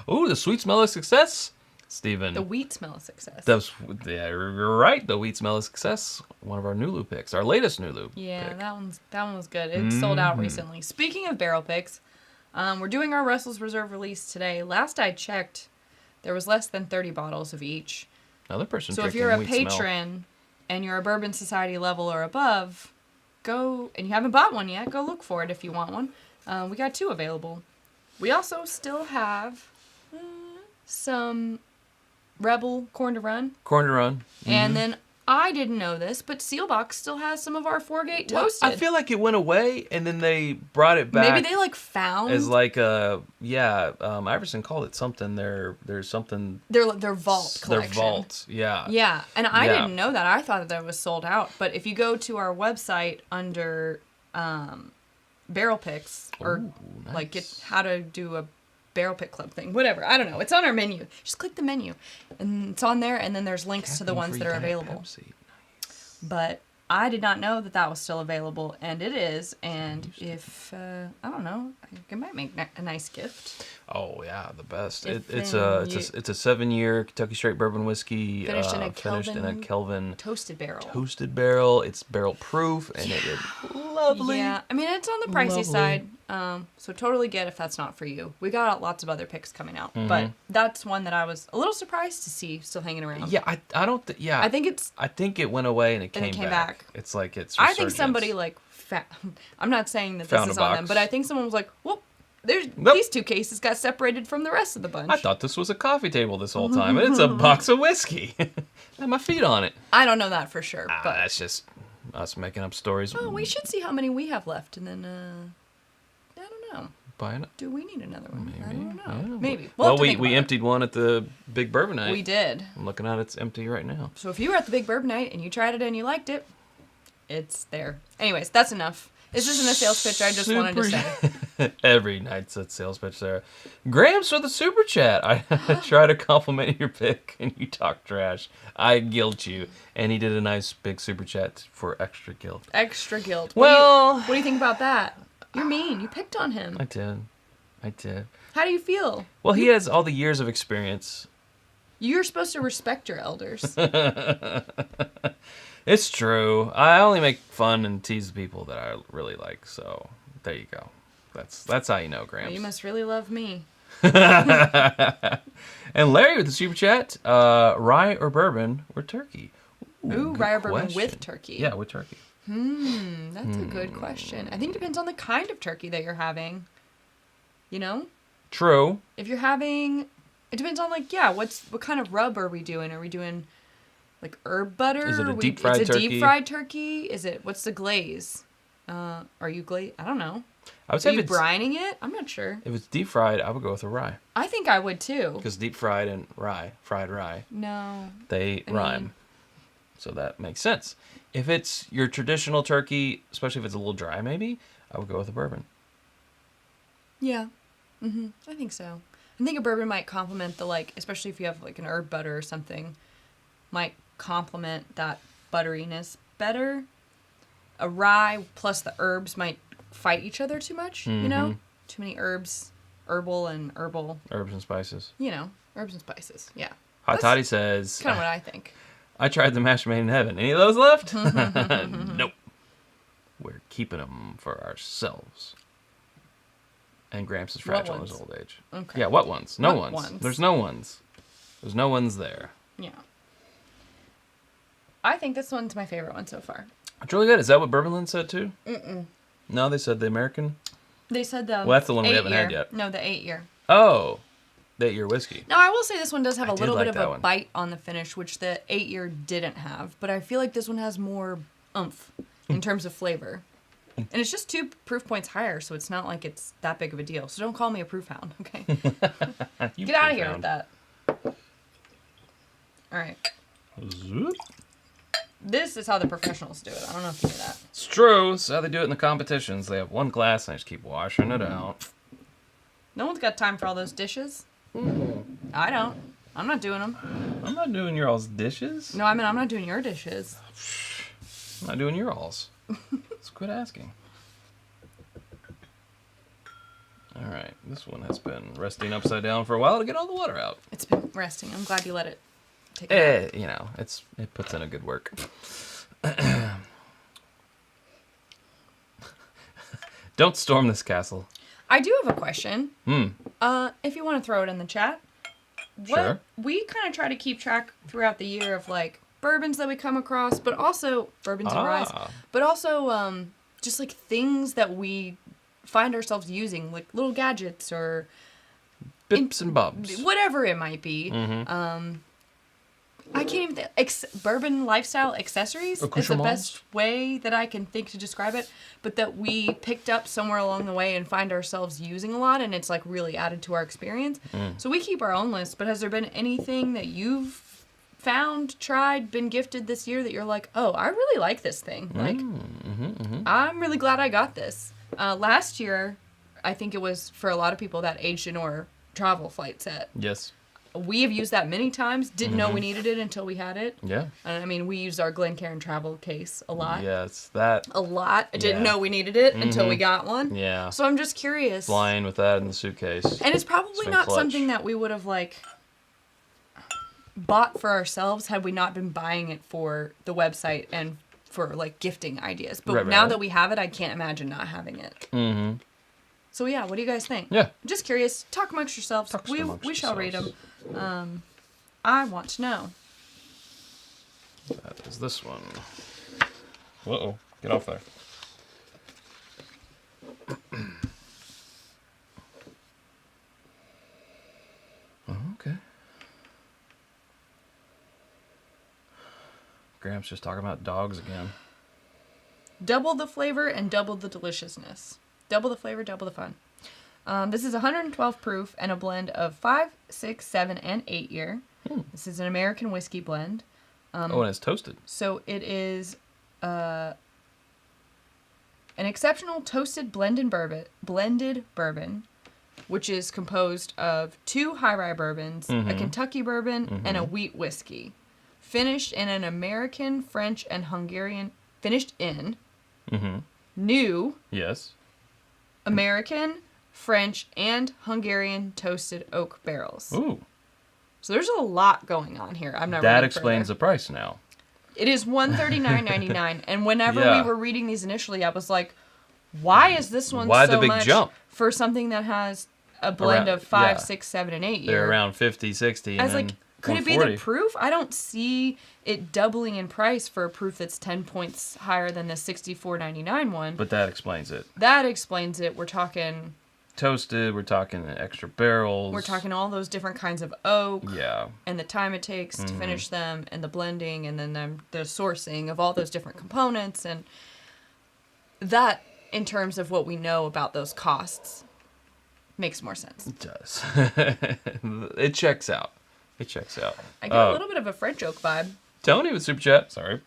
Ooh, the sweet smell of success. Steven. The wheat smell of success. You're right. The wheat smell of success. One of our Nulu picks. Our latest Nulu pick. that one was good. It sold out recently. Speaking of barrel picks, we're doing our Russell's Reserve release today. Last I checked, there was less than 30 bottles of each. Another person. So if you're a patron and you're a Bourbon Society level or above, go, and you haven't bought one yet, go look for it if you want one. We got 2 available. We also still have some Rebel Corn to Run. Corn to Run. Mm-hmm. And then, I didn't know this, but Sealbox still has some of our 4-Gate Toasted. I feel like it went away, and then they brought it back. Maybe they, found... As Iverson called it something. There's something... Their vault collection. Their vault, yeah. Yeah, and I didn't know that. I thought that was sold out. But if you go to our website under Barrel Picks, or, nice. Get how to do a Barrel Pick Club thing, whatever, I don't know, it's on our menu. Just click the menu and it's on there, and then there's links to the ones that are available. Nice. But I did not know that was still available, and it is. And if I don't know, it might make a nice gift. Oh yeah, the best. It's a 7-year Kentucky Straight Bourbon whiskey finished in a Kelvin toasted barrel. It's barrel proof, and it is lovely. Yeah, I mean it's on the pricey side, so totally get if that's not for you. We got lots of other picks coming out, but that's one that I was a little surprised to see still hanging around. Yeah, I don't. I think it went away and it came back. It's like it's. I think somebody I'm not saying that this is on them, but I think someone was like, "Well, these 2 cases got separated from the rest of the bunch." I thought this was a coffee table this whole time, and it's a box of whiskey. I have my feet on it. I don't know that for sure, but that's just us making up stories. Oh, we should see how many we have left, and then I don't know. Do we need another one? Maybe. I don't know. Yeah. Maybe. Well, we emptied one at the Big Bourbon Night. We did. I'm looking at it. It's empty right now. So if you were at the Big Bourbon Night and you tried it and you liked it, it's there. Anyways, that's enough. This isn't a sales pitch. I just wanted to say. Every night's a sales pitch, Sarah. Grams for the super chat. I try to compliment your pick and you talk trash. I guilt you. And he did a nice big super chat for extra guilt. Extra guilt. Well, what do you think about that? You're mean. You picked on him. I did. How do you feel? Well, he has all the years of experience You're supposed to respect your elders. It's true. I only make fun and tease people that I really like. So there you go. That's how you know, Gramps. Well, you must really love me. And Larry with the super chat, rye or bourbon or turkey? Ooh, rye or bourbon with turkey. Yeah, with turkey. That's a good question. I think it depends on the kind of turkey that you're having. You know? True. If you're having, it depends on what kind of rub are we doing? Are we doing like herb butter? Is it a deep fried turkey? Is it deep fried turkey? What's the glaze? Are you glaze? I don't know. I would say are you brining it? I'm not sure. If it's deep fried, I would go with a rye. I think I would too. Because deep fried and fried rye. No. They rhyme. So that makes sense. If it's your traditional turkey, especially if it's a little dry maybe, I would go with a bourbon. Yeah. I think so. I think a bourbon might complement especially if you have like an herb butter or something, might complement that butteriness better. A rye plus the herbs might fight each other too much, you know? Too many herbs, herbal and herbal. Herbs and spices. You know, herbs and spices, yeah. Hot Toddy says... kind of what I think. I tried the mashed made in heaven. Any of those left? Nope. We're keeping them for ourselves. And Gramps is fragile in his old age. Okay. Yeah, what ones? No what ones. There's no ones. There's no ones there. Yeah. I think this one's my favorite one so far. It's really good. Is that what Bourbonland said too? No, they said the American? They said the Well, that's the one we haven't had yet. No, the 8-year. Oh, the 8-year whiskey. Now, I will say this one does have a little bit of a one. bite on the finish, which the 8-year didn't have. But I feel like this one has more oomph in terms of flavor. And it's just 2 proof points higher, so it's not like it's that big of a deal. So don't call me a proof hound, okay? Get out of here with that. All right. Zoop. This is how the professionals do it. I don't know if you knew that. It's true. It's how they do it in the competitions. They have one glass and they just keep washing it out. No one's got time for all those dishes. I don't. I'm not doing them. I'm not doing your all's dishes. No, I mean, I'm not doing your dishes. I'm not doing your all's. Let's quit asking. All right. This one has been resting upside down for a while to get all the water out. It's been resting. I'm glad you let it take it out. You know, it puts in a good work. Don't storm this castle. I do have a question. If you want to throw it in the chat. Sure. We kind of try to keep track throughout the year of like bourbons that we come across, but also bourbons and ryes, but also just like things that we find ourselves using, like little gadgets or bips and bobs, whatever it might be. I can't even bourbon lifestyle accessories is the best way that I can think to describe it, but that we picked up somewhere along the way and find ourselves using a lot, and it's like really added to our experience. So we keep our own list, but has there been anything that you've found, tried, been gifted this year that you're like, oh, I really like this thing? Like, I'm really glad I got this. Last year, I think it was for a lot of people that Aged in Ore travel flight set. Yes. We have used that many times. Didn't know we needed it until we had it. Yeah. And I mean, we used our Glencairn travel case a lot. Yes, that. A lot. I didn't know we needed it until we got one. Yeah. So I'm just curious. Flying with that in the suitcase. And it's probably not something that we would have like bought for ourselves had we not been buying it for the website and for like gifting ideas. But now that we have it, I can't imagine not having it. So yeah, what do you guys think? Yeah. I'm just curious. Talk amongst yourselves. We shall read them. I want to know. That is this one. Uh-oh. Get off there. Okay. Gramps just talking about dogs again. Double the flavor and double the deliciousness. Double the flavor, double the fun. This is 112 proof and a blend of 5, 6, 7, and 8 year. This is an American whiskey blend. And it's toasted. So it is an exceptional toasted blended bourbon, which is composed of 2 high rye bourbons, a Kentucky bourbon, and a wheat whiskey. Finished in an American, French, and Hungarian... Finished in... New... Yes. American, French, and Hungarian toasted oak barrels. Ooh. So there's a lot going on here. I'm not. That explains the price now. It is $139.99, and whenever we were reading these initially, I was like, "Why is this one so the big much jump for something that has a blend of 5, 6, 7, and 8 year?" They're around 50, 60. I was like, could it be the proof? I don't see it doubling in price for a proof that's 10 points higher than the $64.99 one. But that explains it. That explains it. We're talking toasted. We're talking extra barrels. We're talking all those different kinds of oak. Yeah. And the time it takes to finish them, and the blending, and then the sourcing of all those different components, and that, in terms of what we know about those costs, makes more sense. It does. It checks out. It checks out. I get a little bit of a French oak vibe. Tony with Super Chat. Sorry.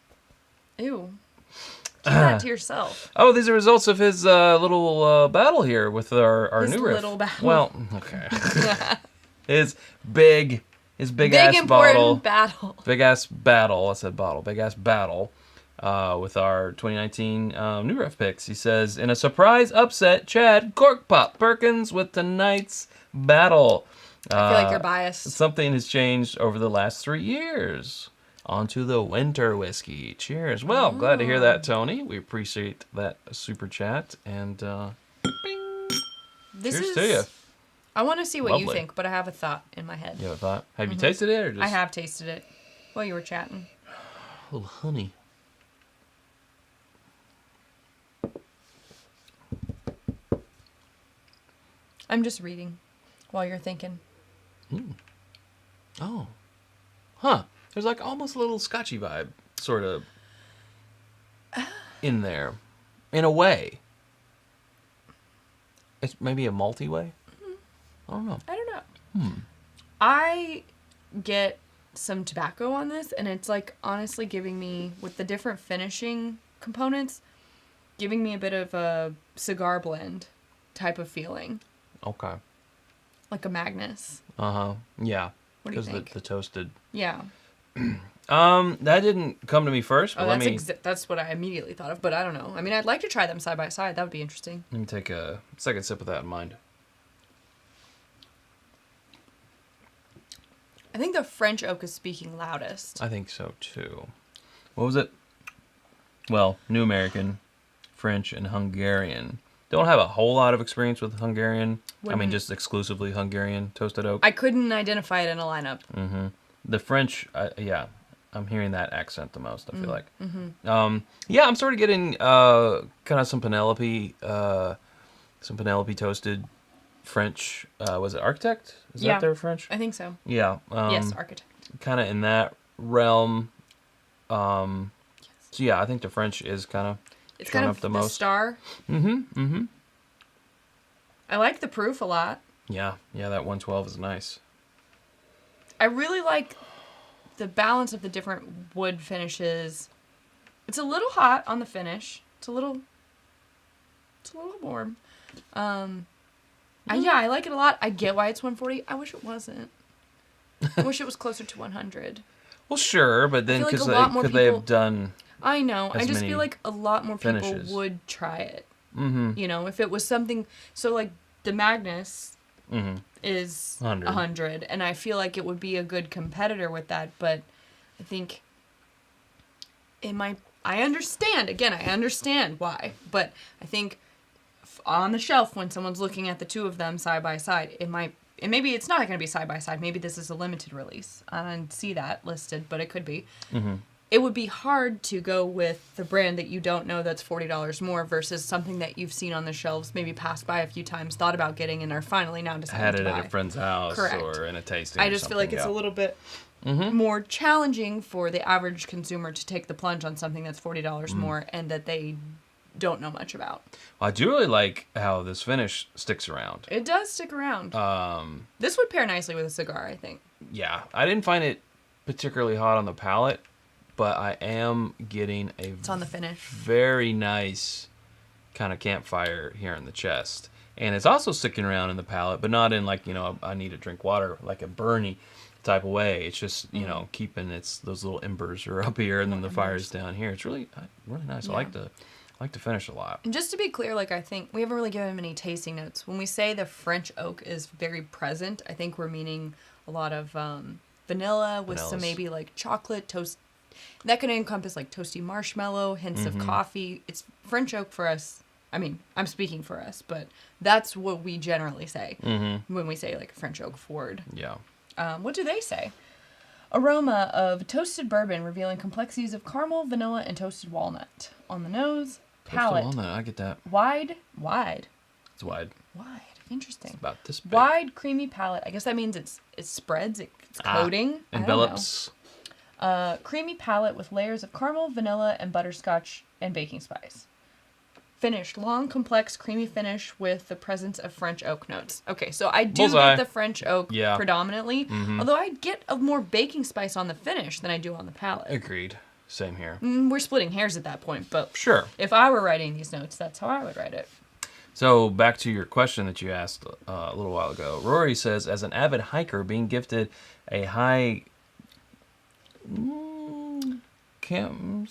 Ew. Keep that to yourself. Oh, these are results of his little battle here with our his new riff. Little battle. Well, okay. his big ass important battle. Big ass battle. I said bottle. Big ass battle. With our 2019 new riff picks. He says, in a surprise upset, Chad cork pop Perkins with tonight's battle. I feel like you're biased. Something has changed over the last 3 years. On to the winter whiskey. Cheers. Well, glad to hear that, Tony. We appreciate that super chat. And cheers to you. I want to see what Lovely. you think, but I have a thought in my head. You have a thought? Have you tasted it? Or just... I have tasted it while you were chatting. A little honey. I'm just reading while you're thinking. Oh. Huh. There's like almost a little Scotchy vibe, sort of, in there. In a way. It's maybe a malty way? I don't know. I get some tobacco on this, and it's like honestly giving me, with the different finishing components, giving me a bit of a cigar blend type of feeling. Okay. Like a Magnus. Yeah. What do you think? The toasted. Yeah. That didn't come to me first, but that's what I immediately thought of, but I don't know. I mean, I'd like to try them side by side. That would be interesting. Let me take a second sip with that in mind. I think the French oak is speaking loudest. I think so too. What was it? Well, New American, French, and Hungarian. Don't have a whole lot of experience with Hungarian. Just exclusively Hungarian toasted oak. I couldn't identify it in a lineup. The French, I'm hearing that accent the most, I feel like. I'm sort of getting kind of some Penelope toasted French. Was it Architect? Is that their French? I think so. Yeah. Yes, Architect. Kind of in that realm. So yeah, I think the French is kind of... It's kind of the most. Star. I like the proof a lot. Yeah, that 112 is nice. I really like the balance of the different wood finishes. It's a little hot on the finish. It's a little warm. I like it a lot. I get why it's 140. I wish it wasn't. I wish it was closer to 100. Well, sure, but then because they have done... I know. I just feel like a lot more people finishes. would try it. You know, if it was something... So, like, the Magnus is 100, and I feel like it would be a good competitor with that, but I think it might... I understand why, but I think on the shelf, when someone's looking at the two of them side by side, it might... And maybe it's not going to be side by side. Maybe this is a limited release. I don't see that listed, but it could be. It would be hard to go with the brand that you don't know that's $40 more versus something that you've seen on the shelves, maybe passed by a few times, thought about getting, and are finally now deciding had to it buy. at a friend's house. Correct. Or in a tasting. I just feel like it's a little bit more challenging for the average consumer to take the plunge on something that's $40 more and that they don't know much about. I do really like how this finish sticks around. It does stick around. This would pair nicely with a cigar, I think. Yeah, I didn't find it particularly hot on the palate, but I am getting it's on the finish. Very nice kind of campfire here in the chest. And it's also sticking around in the palate, but not in like, I need to drink water, like a Bernie type of way. It's just, keeping those little embers are up here and then the fire's down here. It's really nice. Yeah. I like the finish a lot. And just to be clear, I think we haven't really given him any tasting notes. When we say the French oak is very present, I think we're meaning a lot of vanilla with some maybe like chocolate toast. That can encompass like toasty marshmallow, hints of coffee. It's French oak for us. I mean, I'm speaking for us, but that's what we generally say when we say like a French oak forward. Yeah. What do they say? Aroma of toasted bourbon revealing complexities of caramel, vanilla, and toasted walnut. On the nose, palate. Toasted walnut, I get that. Wide. It's wide. Interesting. It's about this big. Wide, creamy palate. I guess that means it spreads. It's coating. Envelops. Creamy palate with layers of caramel, vanilla, and butterscotch and baking spice. Finish. Long, complex, creamy finish with the presence of French oak notes. Okay, so I do get the French oak predominantly, although I get a more baking spice on the finish than I do on the palate. Agreed. Same here. We're splitting hairs at that point, but sure. If I were writing these notes, that's how I would write it. So back to your question that you asked a little while ago. Rory says, as an avid hiker, being gifted a high camp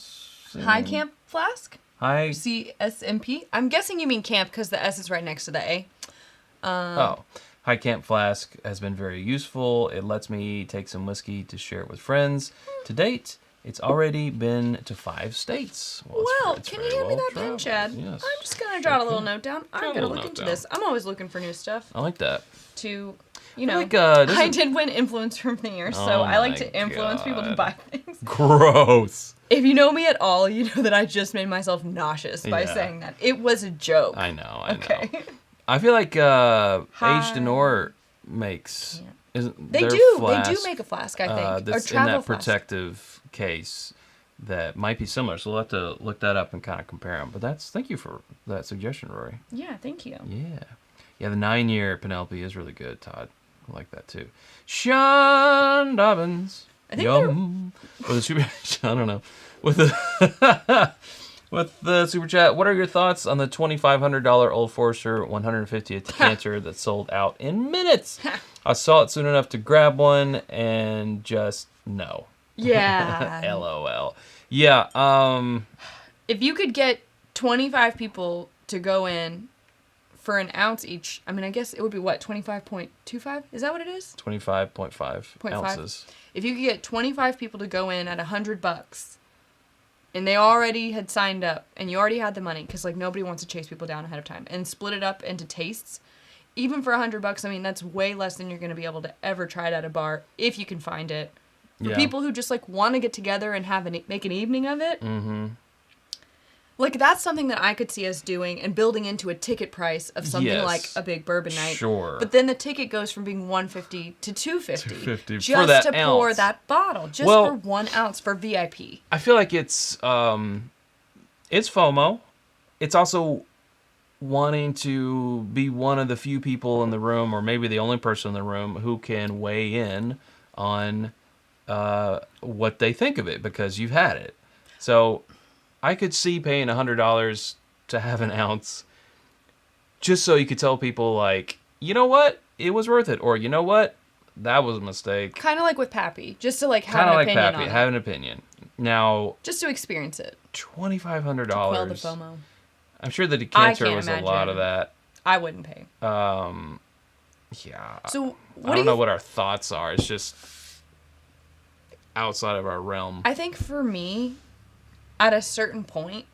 flask? High CSMP? I'm guessing you mean camp because the S is right next to the A. High camp flask has been very useful. It lets me take some whiskey to share it with friends. To date, it's already been to 5 states. Well, can you hand me that pen, Chad? Yes. I'm just going to jot a little note down. I'm going to look into this. I'm always looking for new stuff. I like that. To, I did win Influencer from the Year, so I like to influence people to buy things. Gross. If you know me at all, you know that I just made myself nauseous by saying that. It was a joke. I know. I feel like Age de Nor makes... Yeah. They do make a flask, I think. That's or travel in that flask. protective case that might be similar. So we'll have to look that up and kind of compare them. But thank you for that suggestion, Rory. Yeah, thank you. Yeah, the 9-year Penelope is really good, Todd. I like that too. Sean Dobbins. I think With a super, I don't know. With the with the super chat, what are your thoughts on the $2,500 Old Forester 150th decanter that sold out in minutes? I saw it soon enough to grab one and just no. Yeah. LOL. Yeah. If you could get 25 people to go in for an ounce each, I mean, I guess it would be what, 25.25? Is that what it is? 25.5 ounces. If you could get 25 people to go in at $100, and they already had signed up, and you already had the money, because like nobody wants to chase people down ahead of time, and split it up into tastes, even for $100, I mean, that's way less than you're going to be able to ever try it at a bar, if you can find it. For people who just like want to get together and make an evening of it. Like, that's something that I could see us doing and building into a ticket price of something like a big bourbon night. Sure. But then the ticket goes from being $150 to $250 just for that to ounce. pour that bottle, just for 1 ounce for VIP. I feel like it's FOMO. It's also wanting to be one of the few people in the room, or maybe the only person in the room, who can weigh in on what they think of it because you've had it. So I could see paying $100 to have an ounce just so you could tell people, like, you know what? It was worth it. Or, you know what? That was a mistake. Kind of like with Pappy. Just to, like, have an opinion on it. Have an opinion. Now... just to experience it. $2,500. To quell the FOMO. I'm sure the decanter was a lot of that. I wouldn't pay. Yeah. So, I don't know what our thoughts are. It's just outside of our realm. I think for me... at a certain point,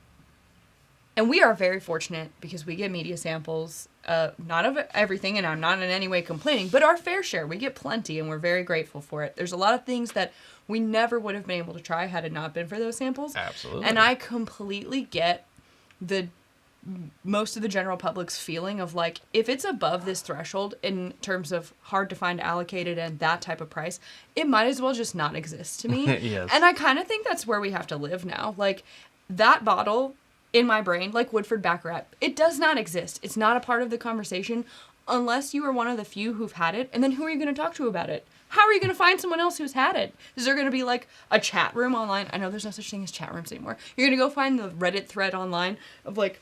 and we are very fortunate because we get media samples, not of everything, and I'm not in any way complaining, but our fair share. We get plenty, and we're very grateful for it. There's a lot of things that we never would have been able to try had it not been for those samples. Absolutely. And I completely get most of the general public's feeling of, like, if it's above this threshold in terms of hard to find, allocated, and that type of price, it might as well just not exist to me. Yes. And I kind of think that's where we have to live now. Like, that bottle in my brain, like Woodford Baccarat, it does not exist. It's not a part of the conversation unless you are one of the few who've had it. And then who are you going to talk to about it? How are you going to find someone else who's had it? Is there going to be, like, a chat room online? I know there's no such thing as chat rooms anymore. You're going to go find the Reddit thread online of, like,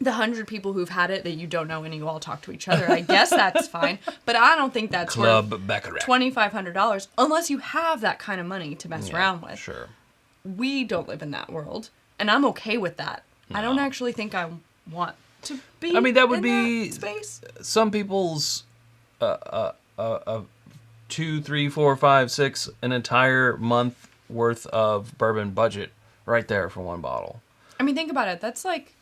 the 100 people who've had it that you don't know and you all talk to each other. I guess that's fine, but I don't think that's Club worth Baccarat. $2,500 unless you have that kind of money to mess around with. Sure. We don't live in that world, and I'm okay with that. No. I don't actually think I want to be. I mean, that would be that space. Some people's 2, 3, 4, 5, 6, an entire month worth of bourbon budget right there for one bottle. I mean, think about it. That's like,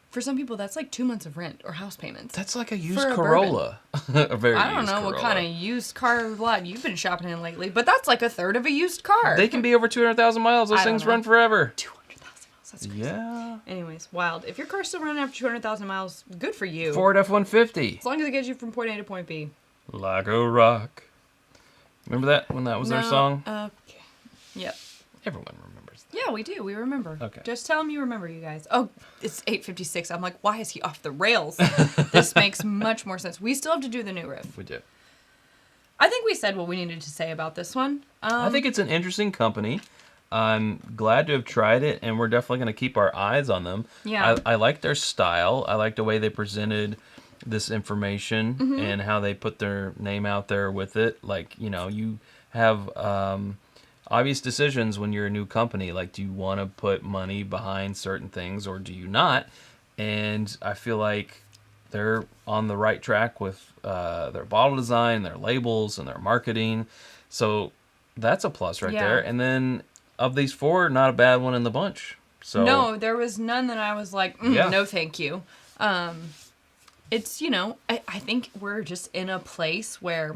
for some people, that's like 2 months of rent or house payments. That's like a used Corolla. A very I don't used know Corolla. what kind of used car lot you've been shopping in lately, but that's like a third of a used car. They can be over 200,000 miles. Those things run forever. 200,000 miles. That's crazy. Yeah. Anyways, wild. If your car's still running after 200,000 miles, good for you. Ford F-150. As long as it gets you from point A to point B. Like a rock. Remember that when that was their song? Okay. Yep. Everyone remembers that. Yeah, we do. We remember. Okay. Just tell them you remember, you guys. Oh, it's 8:56. I'm like, why is he off the rails? This makes much more sense. We still have to do the new riff. We do. I think we said what we needed to say about this one. I think it's an interesting company. I'm glad to have tried it, and we're definitely going to keep our eyes on them. Yeah. I like their style. I like the way they presented this information and how they put their name out there with it. Like, you have obvious decisions when you're a new company. Like, do you want to put money behind certain things or do you not? And I feel like they're on the right track with their bottle design, their labels, and their marketing. So that's a plus right there. And then of these four, not a bad one in the bunch. So no, there was none that I was like, no, thank you. It's, I think we're just in a place where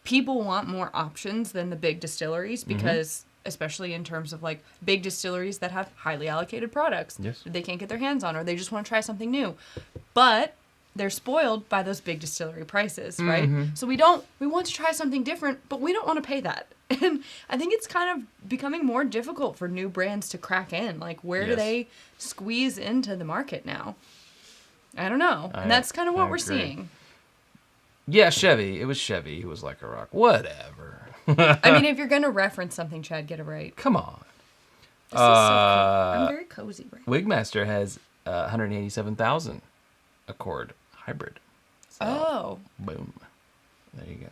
people want more options than the big distilleries because, especially in terms of like big distilleries that have highly allocated products that they can't get their hands on or they just want to try something new. But they're spoiled by those big distillery prices, right? So we want to try something different, but we don't want to pay that. And I think it's kind of becoming more difficult for new brands to crack in. Like, where do they squeeze into the market now? I don't know. And that's kind of what we're seeing. Yeah, Chevy. It was Chevy who was like a rock. Whatever. I mean, if you're going to reference something, Chad, get it right. Come on. This is so cool. I'm very cozy right now. Wigmaster has 187,000 Accord Hybrid. So, boom. There you go.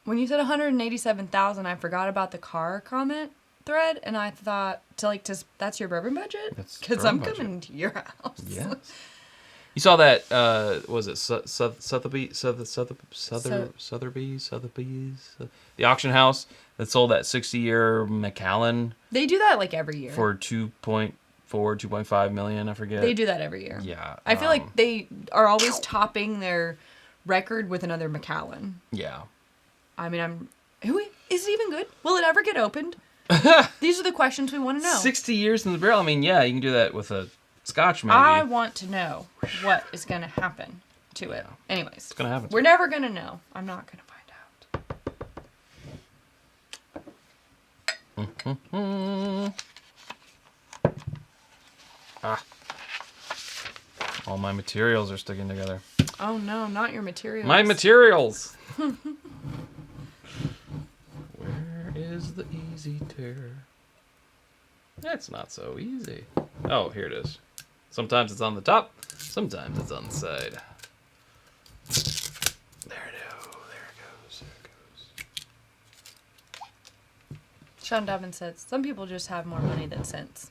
When you said 187,000, I forgot about the car comment thread, and I thought, that's your bourbon budget? Because I'm coming to your house. Yes. You saw that, was it Sotheby's? The auction house that sold that 60-year Macallan. They do that like every year. For 2.5 million, I forget. They do that every year. Yeah. I feel like they are always topping their record with another Macallan. Yeah. I mean, is it even good? Will it ever get opened? These are the questions we want to know. 60 years in the barrel. I mean, yeah, you can do that with a Scotch, maybe. I want to know what is going to happen to it. Anyways. It's going to happen. We're never going to know. I'm not going to find out. All my materials are sticking together. Oh, no, not your materials. My materials. Where is the easy tear? That's not so easy. Oh, here it is. Sometimes it's on the top, sometimes it's on the side. There it goes. Sean Dobbin says, some people just have more money than sense.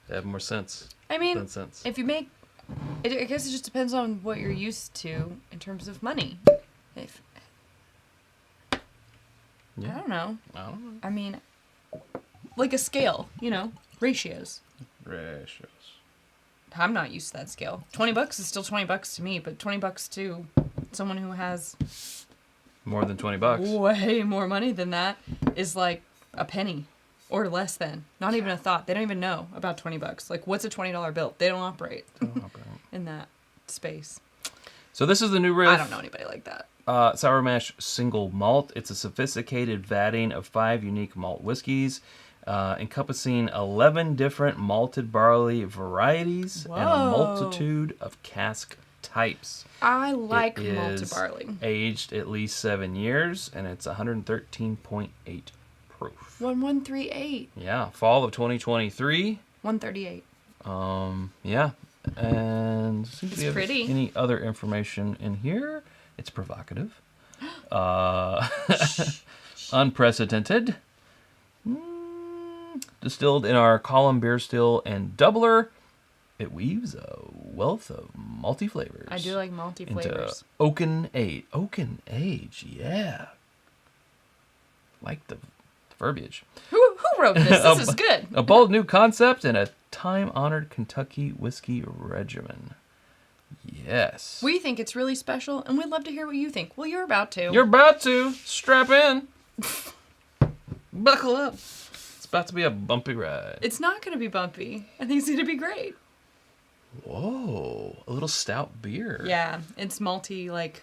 They have more sense. I mean, than sense. If you make... I guess it just depends on what you're used to in terms of money. I don't know. I mean, like a scale, ratios. I'm not used to that scale. $20 is still $20 to me, but $20 to someone who has more than $20. Way more money than that is like a penny or less than. Not even a thought. They don't even know about $20. Like, what's a $20 bill? They don't operate in that space. So this is the new riff. I don't know anybody like that. Sour Mash Single Malt. It's a sophisticated vatting of 5 unique malt whiskeys, encompassing 11 different malted barley varieties and a multitude of cask types. I like malted barley. Aged at least 7 years, and it's 113.8 proof. 1138. Yeah, fall of 2023. 138. Yeah, and it's pretty. Any other information in here? It's provocative. Unprecedented. Distilled in our column beer still and doubler, it weaves a wealth of malty flavors. I do like malty flavors. Oaken age, yeah. like the verbiage. Who wrote this? This is good. A bold new concept and a time-honored Kentucky whiskey regimen. Yes. We think it's really special, and we'd love to hear what you think. Well, you're about to. You're about to. Strap in. Buckle up. It's about to be a bumpy ride. It's not going to be bumpy. I think it's going to be great. Whoa. A little stout beer. Yeah. It's malty, like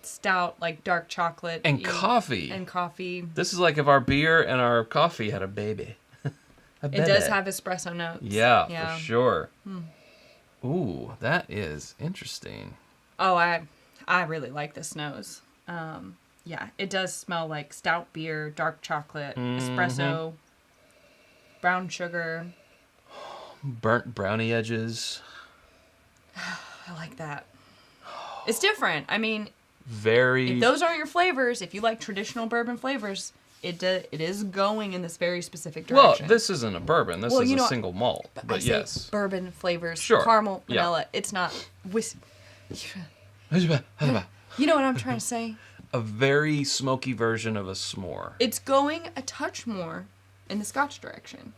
stout, like dark chocolate. And coffee. And coffee. This is like if our beer and our coffee had a baby. It does have espresso notes. Yeah, for sure. Ooh, that is interesting. Oh, I really like this nose. Yeah, it does smell like stout beer, dark chocolate, espresso, brown sugar. Burnt brownie edges. I like that. It's different. I mean, if those aren't your flavors, if you like traditional bourbon flavors, it is going in this very specific direction. Well, this isn't a bourbon. This is a single malt. But yes. Bourbon flavors. Sure. Caramel, vanilla. Yeah. It's not whiskey. You know what I'm trying to say? A very smoky version of a s'more. It's going a touch more in the Scotch direction.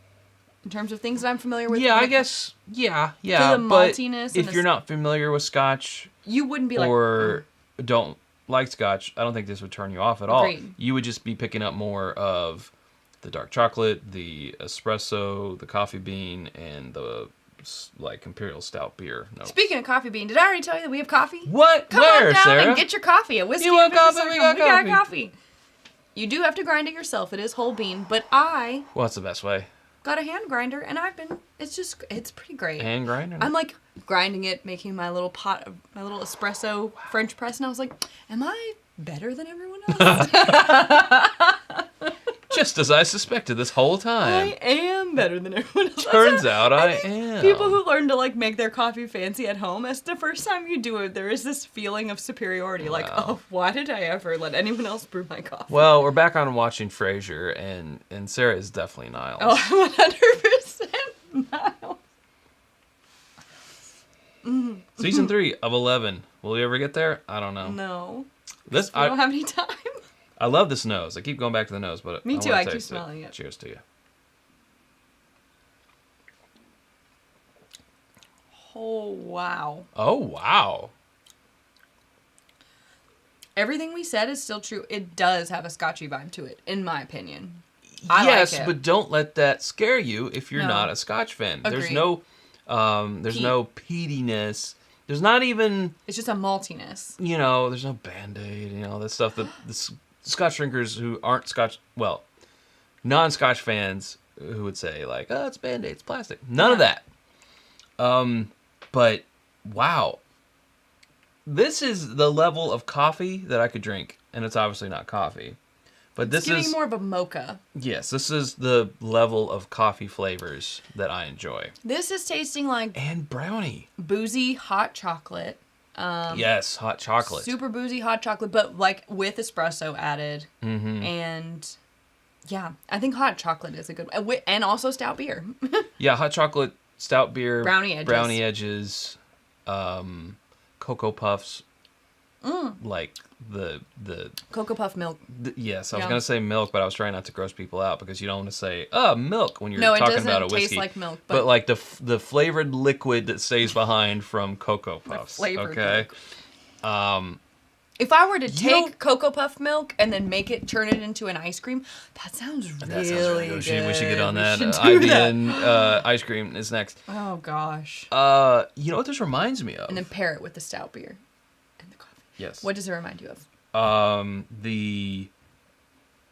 In terms of things that I'm familiar with. Yeah, I guess. Yeah. To the maltiness. But if you're not familiar with Scotch. You wouldn't be like. Or don't like Scotch, I don't think this would turn you off at all. You would just be picking up more of the dark chocolate, the espresso, the coffee bean, and the imperial stout beer. No. Speaking of coffee bean, did I already tell you that we have coffee? What? Come Where, on down Sarah? and get your coffee at Whiskey. You want coffee? We got coffee. You do have to grind it yourself. It is whole bean, but What's the best way? Got a hand grinder, and it's pretty great. Hand grinder? I'm like grinding it, making my little espresso French press, and I was like, am I better than everyone else? Just as I suspected this whole time. I am better than everyone else. Turns out I am. People who learn to make their coffee fancy at home, as the first time you do it, there is this feeling of superiority. Wow. Like, oh, why did I ever let anyone else brew my coffee? Well, we're back on watching Frasier, and Sarah is definitely Niles. Oh, 100% Niles. Mm. Season 3 of 11. Will we ever get there? I don't know. No. We don't have any time. I love this nose. I keep going back to the nose, but me too. I keep smelling it. Cheers to you. Oh wow. Oh wow. Everything we said is still true. It does have a Scotchy vibe to it, in my opinion. Yes, like it. But don't let that scare you if you're not a Scotch fan. Agreed. There's no peatiness. There's not even. It's just a maltiness. There's no Band-Aid. That stuff that the Scotch drinkers who aren't non-Scotch fans who would say like, oh, it's Band-Aid, it's plastic. None of that. But wow, this is the level of coffee that I could drink, and it's obviously not coffee. But this is more of a mocha. Yes, this is the level of coffee flavors that I enjoy. This is tasting like and brownie, boozy hot chocolate. Yes, hot chocolate. Super boozy hot chocolate, but with espresso added. Mm-hmm. And yeah, I think hot chocolate is a good one. And also stout beer. Yeah, hot chocolate, stout beer, brownie edges, Cocoa Puffs. Like the Cocoa Puff milk. Yes, I was going to say milk, but I was trying not to gross people out because you don't want to say, milk when you're talking about a whiskey. No, it doesn't taste like milk. But like the flavored liquid that stays behind from Cocoa Puffs. Okay? Milk. If I were to take Cocoa Puff milk and then turn it into an ice cream, that sounds really good. We should get on that. IBN ice cream is next. Oh, gosh. You know what this reminds me of? And then pair it with the stout beer. Yes. What does it remind you of? The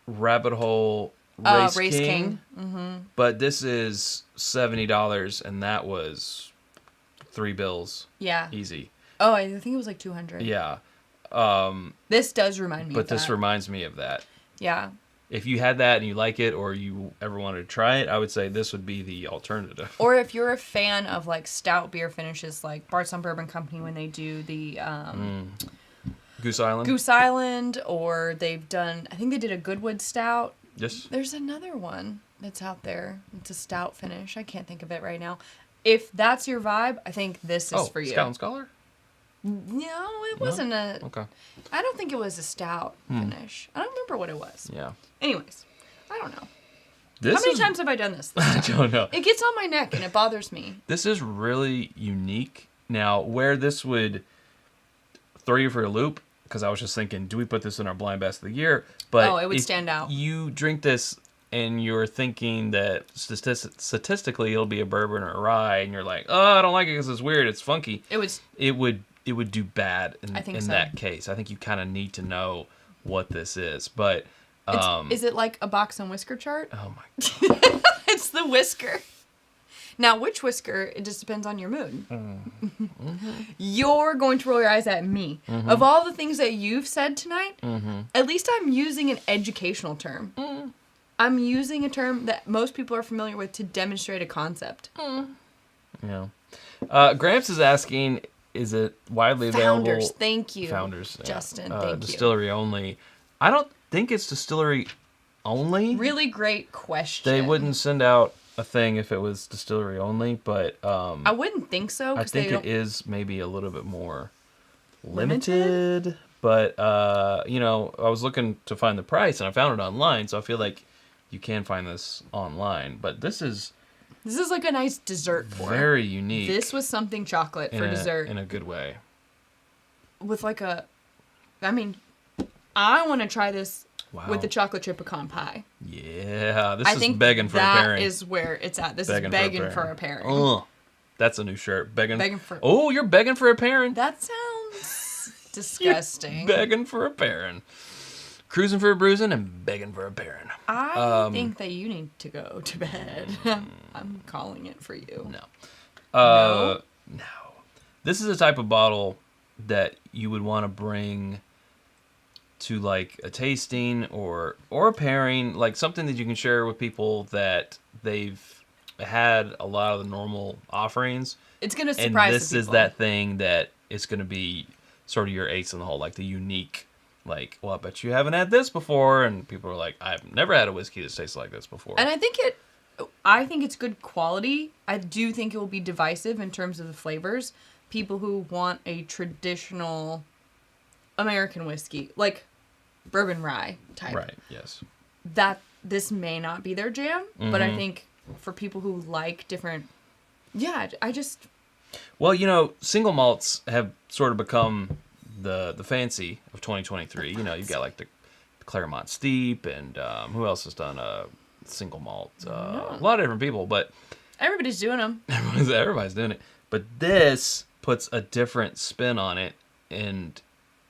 Rabbit Hole Race King. Mm-hmm. But this is $70, and that was $3. Yeah. Easy. Oh, I think it was like $200. Yeah. This does remind me of that. But this reminds me of that. Yeah. If you had that and you like it, or you ever wanted to try it, I would say this would be the alternative. Or if you're a fan of stout beer finishes, like Bart's Bourbon Company when they do the Goose Island. Goose Island, or they've done, I think they did a Goodwood Stout. Yes. There's another one that's out there. It's a stout finish. I can't think of it right now. If that's your vibe, I think this is for you. Scout and Scholar? No, it wasn't a... Okay. I don't think it was a stout finish. I don't remember what it was. Yeah. Anyways, I don't know. How many times have I done this? I don't know. It gets on my neck and it bothers me. This is really unique. Now, where this would throw you for a loop, because I was just thinking, do we put this in our blind best of the year? But it would stand out. You drink this and you're thinking that statistically it'll be a bourbon or a rye, and you're like, oh, I don't like it because it's weird, it's funky. It would do bad in that case. I think you kind of need to know what this is. But is it like a box and whisker chart? Oh my god. It's the whisker. Now, which whisker, it just depends on your mood. You're going to roll your eyes at me. Of all the things that you've said tonight, at least I'm using an educational term. I'm using a term that most people are familiar with to demonstrate a concept. Yeah. Gramps is asking, is it widely available? Founders, thank you. Founders, Justin, thank you. Distillery only. I don't think it's distillery only. Really great question. They wouldn't send out a thing if it was distillery only, but I wouldn't think so. I think it is maybe a little bit more limited. But I was looking to find the price and I found it online, so I feel like you can find this online. But this is like a nice dessert pour. Very unique. This was something chocolate for dessert in a good way. With I want to try this with the chocolate chip pecan pie. Yeah, this is begging for a pairing. That is where it's at. This is begging for a pairing. That's a new shirt. Begging for. Oh, you're begging for a pairing. That sounds disgusting. Begging for a pairing. Cruising for a bruising and begging for a pairing. I think that you need to go to bed. I'm calling it for you. No. This is a type of bottle that you would want to bring to like a tasting or a pairing, like something that you can share with people that they've had a lot of the normal offerings. It's going to surprise And this the is people. that thing that it's going to be sort of your ace in the hole, like the unique, like, well, I bet you haven't had this before. And people are like, I've never had a whiskey that tastes like this before. And I think it's good quality. I do think it will be divisive in terms of the flavors. People who want a traditional American whiskey, like bourbon rye type. Right, yes. That this may not be their jam, but I think for people who like different... Yeah, Well, single malts have sort of become the fancy of 2023. You've got like the Claremont Steep and who else has done a single malt? A lot of different people, but... Everybody's doing them. Everybody's doing it. But this puts a different spin on it, and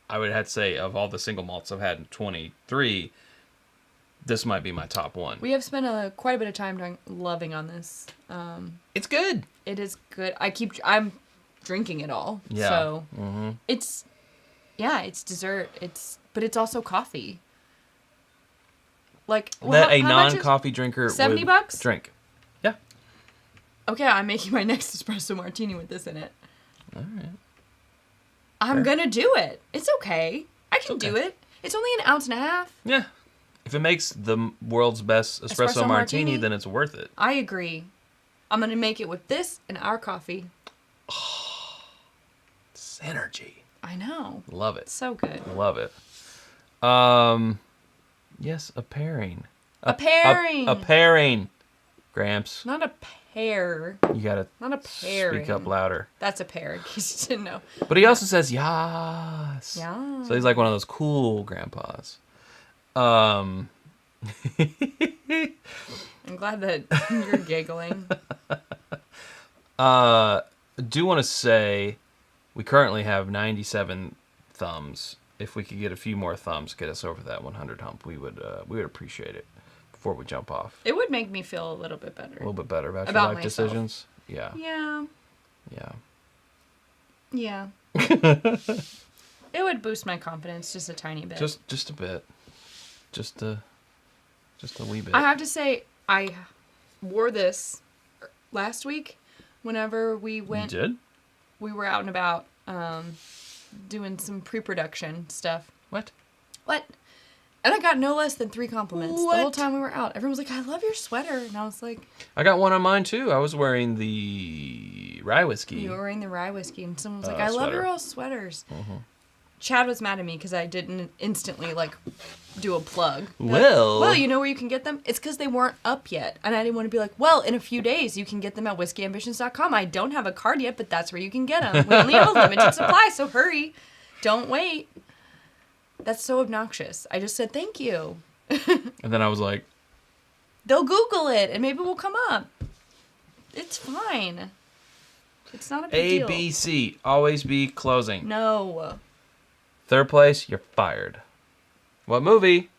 I would have to say, of all the single malts I've had in 23, this might be my top one. We have spent quite a bit of time loving on this. It's good. It is good. I'm drinking it all. Yeah. So it's dessert. But it's also coffee. Like that a non-coffee drinker $70 would drink. Yeah. Okay, I'm making my next espresso martini with this in it. All right. I'm gonna do it. It's okay. I can do it. It's only an ounce and a half. Yeah. If it makes the world's best espresso martini, then it's worth it. I agree. I'm gonna make it with this and our coffee. Oh, synergy. I know. Love it. So good. Love it. Yes, a pairing. A pairing. A pairing. Gramps. Not a pair. You gotta not a pairing. Speak up louder. That's a pair. In case you didn't know. But he also says yas. Yeah. So he's like one of those cool grandpas. I'm glad that you're giggling. Do want to say we currently have 97 thumbs. If we could get a few more thumbs, get us over that 100 hump, we would appreciate it before we jump off. It would make me feel a little bit better. A little bit better about your life myself. decisions. Yeah. Yeah. Yeah. Yeah. It would boost my confidence just a tiny bit. Just a bit. Just a wee bit. I have to say, I wore this last week whenever we went. You did? We were out and about doing some pre-production stuff. What? And I got no less than 3 compliments What? the whole time we were out. Everyone was like, I love your sweater. And I was like... I got one on mine, too. I was wearing the rye whiskey. You were wearing the rye whiskey. And someone was like, I love sweater. your old sweaters. Chad was mad at me because I didn't instantly, like, do a plug. Well, you know where you can get them? It's because they weren't up yet. And I didn't want to be like, well, in a few days, you can get them at whiskeyambitions.com. I don't have a card yet, but that's where you can get them. We only have a limited supply, so hurry. Don't wait. That's so obnoxious. I just said thank you. And then I was like... They'll Google it, and maybe we'll come up. It's fine. It's not a big deal. A, B, C. Always be closing. No. 3rd place, you're fired. What movie?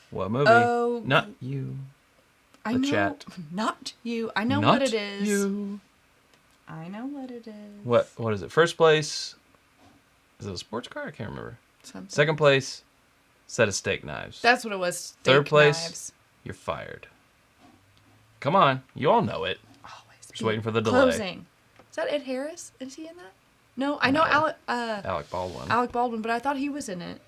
What movie? Oh. Not you. I know. Chat. Not you. I know Not what it is. you. I know what it is. What is it? 1st place... Is it a sports car? I can't remember. Something. 2nd place, set of steak knives. That's what it was. Steak 3rd place, knives. you're fired. Come on. You all know it. Always. Just waiting for the delay. Closing. Is that Ed Harris? Is he in that? No, I know Alec Baldwin. Alec Baldwin, but I thought he was in it.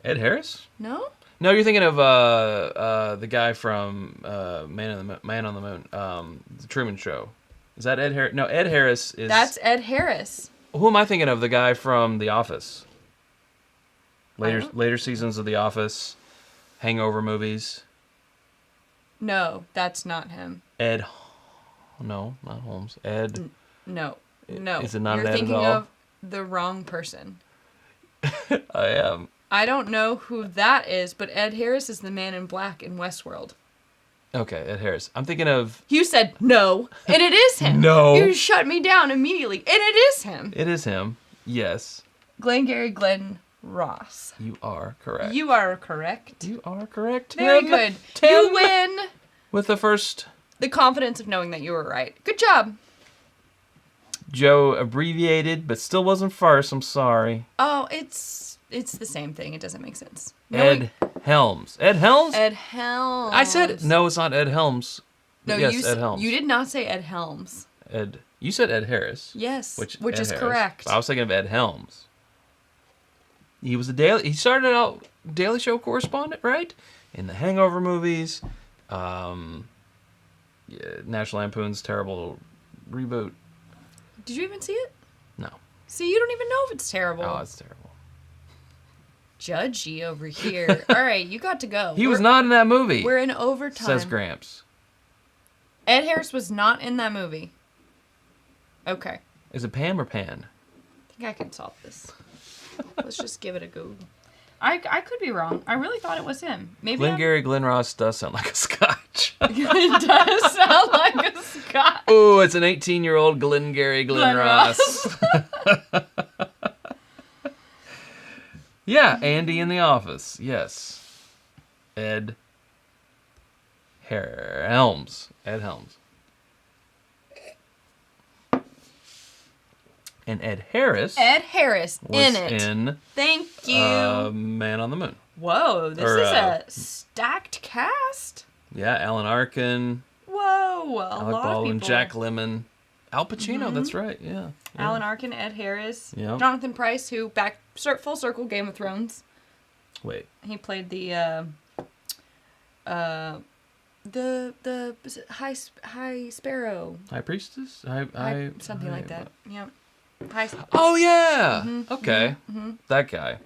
Ed Harris? No? No, you're thinking of the guy from Man on the Moon, the Truman Show. Is that Ed Harris? No, Ed Harris is... That's Ed Harris. Who am I thinking of? The guy from The Office. Later seasons of The Office, Hangover movies. No, that's not him. Ed... No, not Holmes. Ed... No. Is it not You're Ed thinking at all? of the wrong person. I am. I don't know who that is, but Ed Harris is the man in black in Westworld. Okay, Ed Harris. I'm thinking of... You said no, and it is him. No. You shut me down immediately, and it is him. It is him. Yes. Glenn Ross. You are correct. You are correct. You are correct. Very Tim. good. Tim. You win. With the first... The confidence of knowing that you were right. Good job. Joe abbreviated, but still wasn't first. I'm sorry. Oh, it's the same thing. It doesn't make sense. Ed Helms. Ed Helms? Ed Helms. I said no. It's not Ed Helms. No, yes, Ed Helms. You did not say Ed Helms. Ed. You said Ed Harris. Yes, which Ed is Harris. correct. I was thinking of Ed Helms. He was He started out Daily Show correspondent, right? In the Hangover movies, National Lampoon's terrible reboot. Did you even see it? No. See, you don't even know if it's terrible. Oh, it's terrible. Judgy over here. All right, you got to go. He was not in that movie. We're in overtime. Says Gramps. Ed Harris was not in that movie. Okay. Is it Pam or Pan? I think I can solve this. Let's just give it a go. I could be wrong. I really thought it was him. Maybe Glenn Ross does sound like a Scotch. It does sound like a Scotch. Oh, it's an 18-year-old Glenn Ross. Yeah, Andy in The Office. Yes. Ed Helms. Ed Helms. And Ed Harris was in it. Thank you. Man on the Moon. Whoa, this is a stacked cast. Yeah, Alan Arkin. Whoa, Alec Baldwin, Jack Lemmon. Al Pacino, that's right, yeah. Alan Arkin, Ed Harris. Yeah. Jonathan Pryce, who full circle Game of Thrones. Wait. He played the High Sparrow. High Priestess? Something like that. Yep. Oh, yeah! Okay. That guy.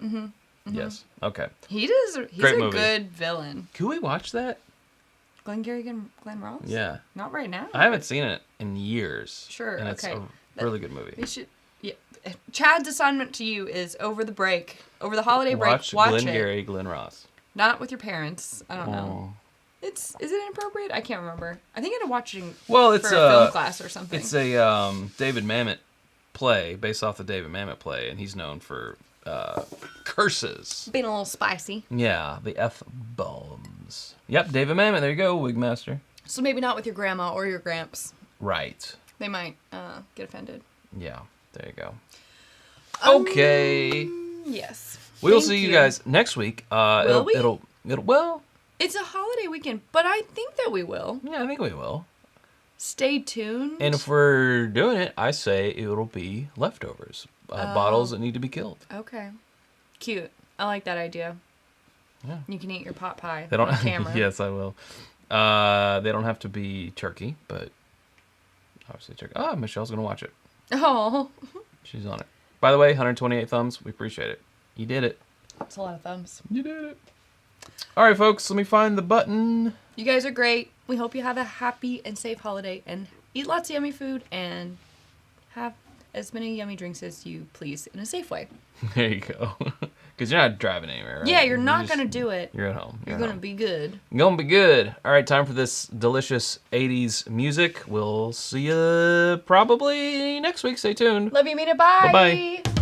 Yes. Okay. He's Great a movie. good villain. Can we watch that? Glenn Ross? Yeah. Not right now. I haven't seen it in years. Sure, and okay. it's a really good movie. We should. Yeah. Chad's assignment to you is over the holiday break, watch Glenn Ross. Not with your parents. I don't know. Is it inappropriate? I can't remember. I think I had to watch it for a film class or something. It's a David Mamet play based off the David Mamet play, and he's known for curses. Being a little spicy. Yeah, the F-bombs. Yep, David Mamet. There you go, Wigmaster. So maybe not with your grandma or your gramps. Right. They might get offended. Yeah, there you go. Okay. Yes. We'll see you guys next week. Will we? It'll well. It's a holiday weekend, but I think that we will. Yeah, I think we will. Stay tuned. And if we're doing it, I say it'll be leftovers. Bottles that need to be killed. Okay. Cute. I like that idea. Yeah. You can eat your pot pie They don't. on camera. Yes, I will. They don't have to be turkey, but obviously turkey. Oh, Michelle's gonna watch it. Oh. She's on it. By the way, 128 thumbs. We appreciate it. You did it. That's a lot of thumbs. You did it. All right, folks. Let me find the button. You guys are great. We hope you have a happy and safe holiday and eat lots of yummy food and have as many yummy drinks as you please in a safe way. There you go. Because you're not driving anywhere, right? Yeah, you're not going to do it. You're at home. You're going to be good. Going to be good. All right, time for this delicious 80s music. We'll see you probably next week. Stay tuned. Love you, Mina. Bye. Bye-bye.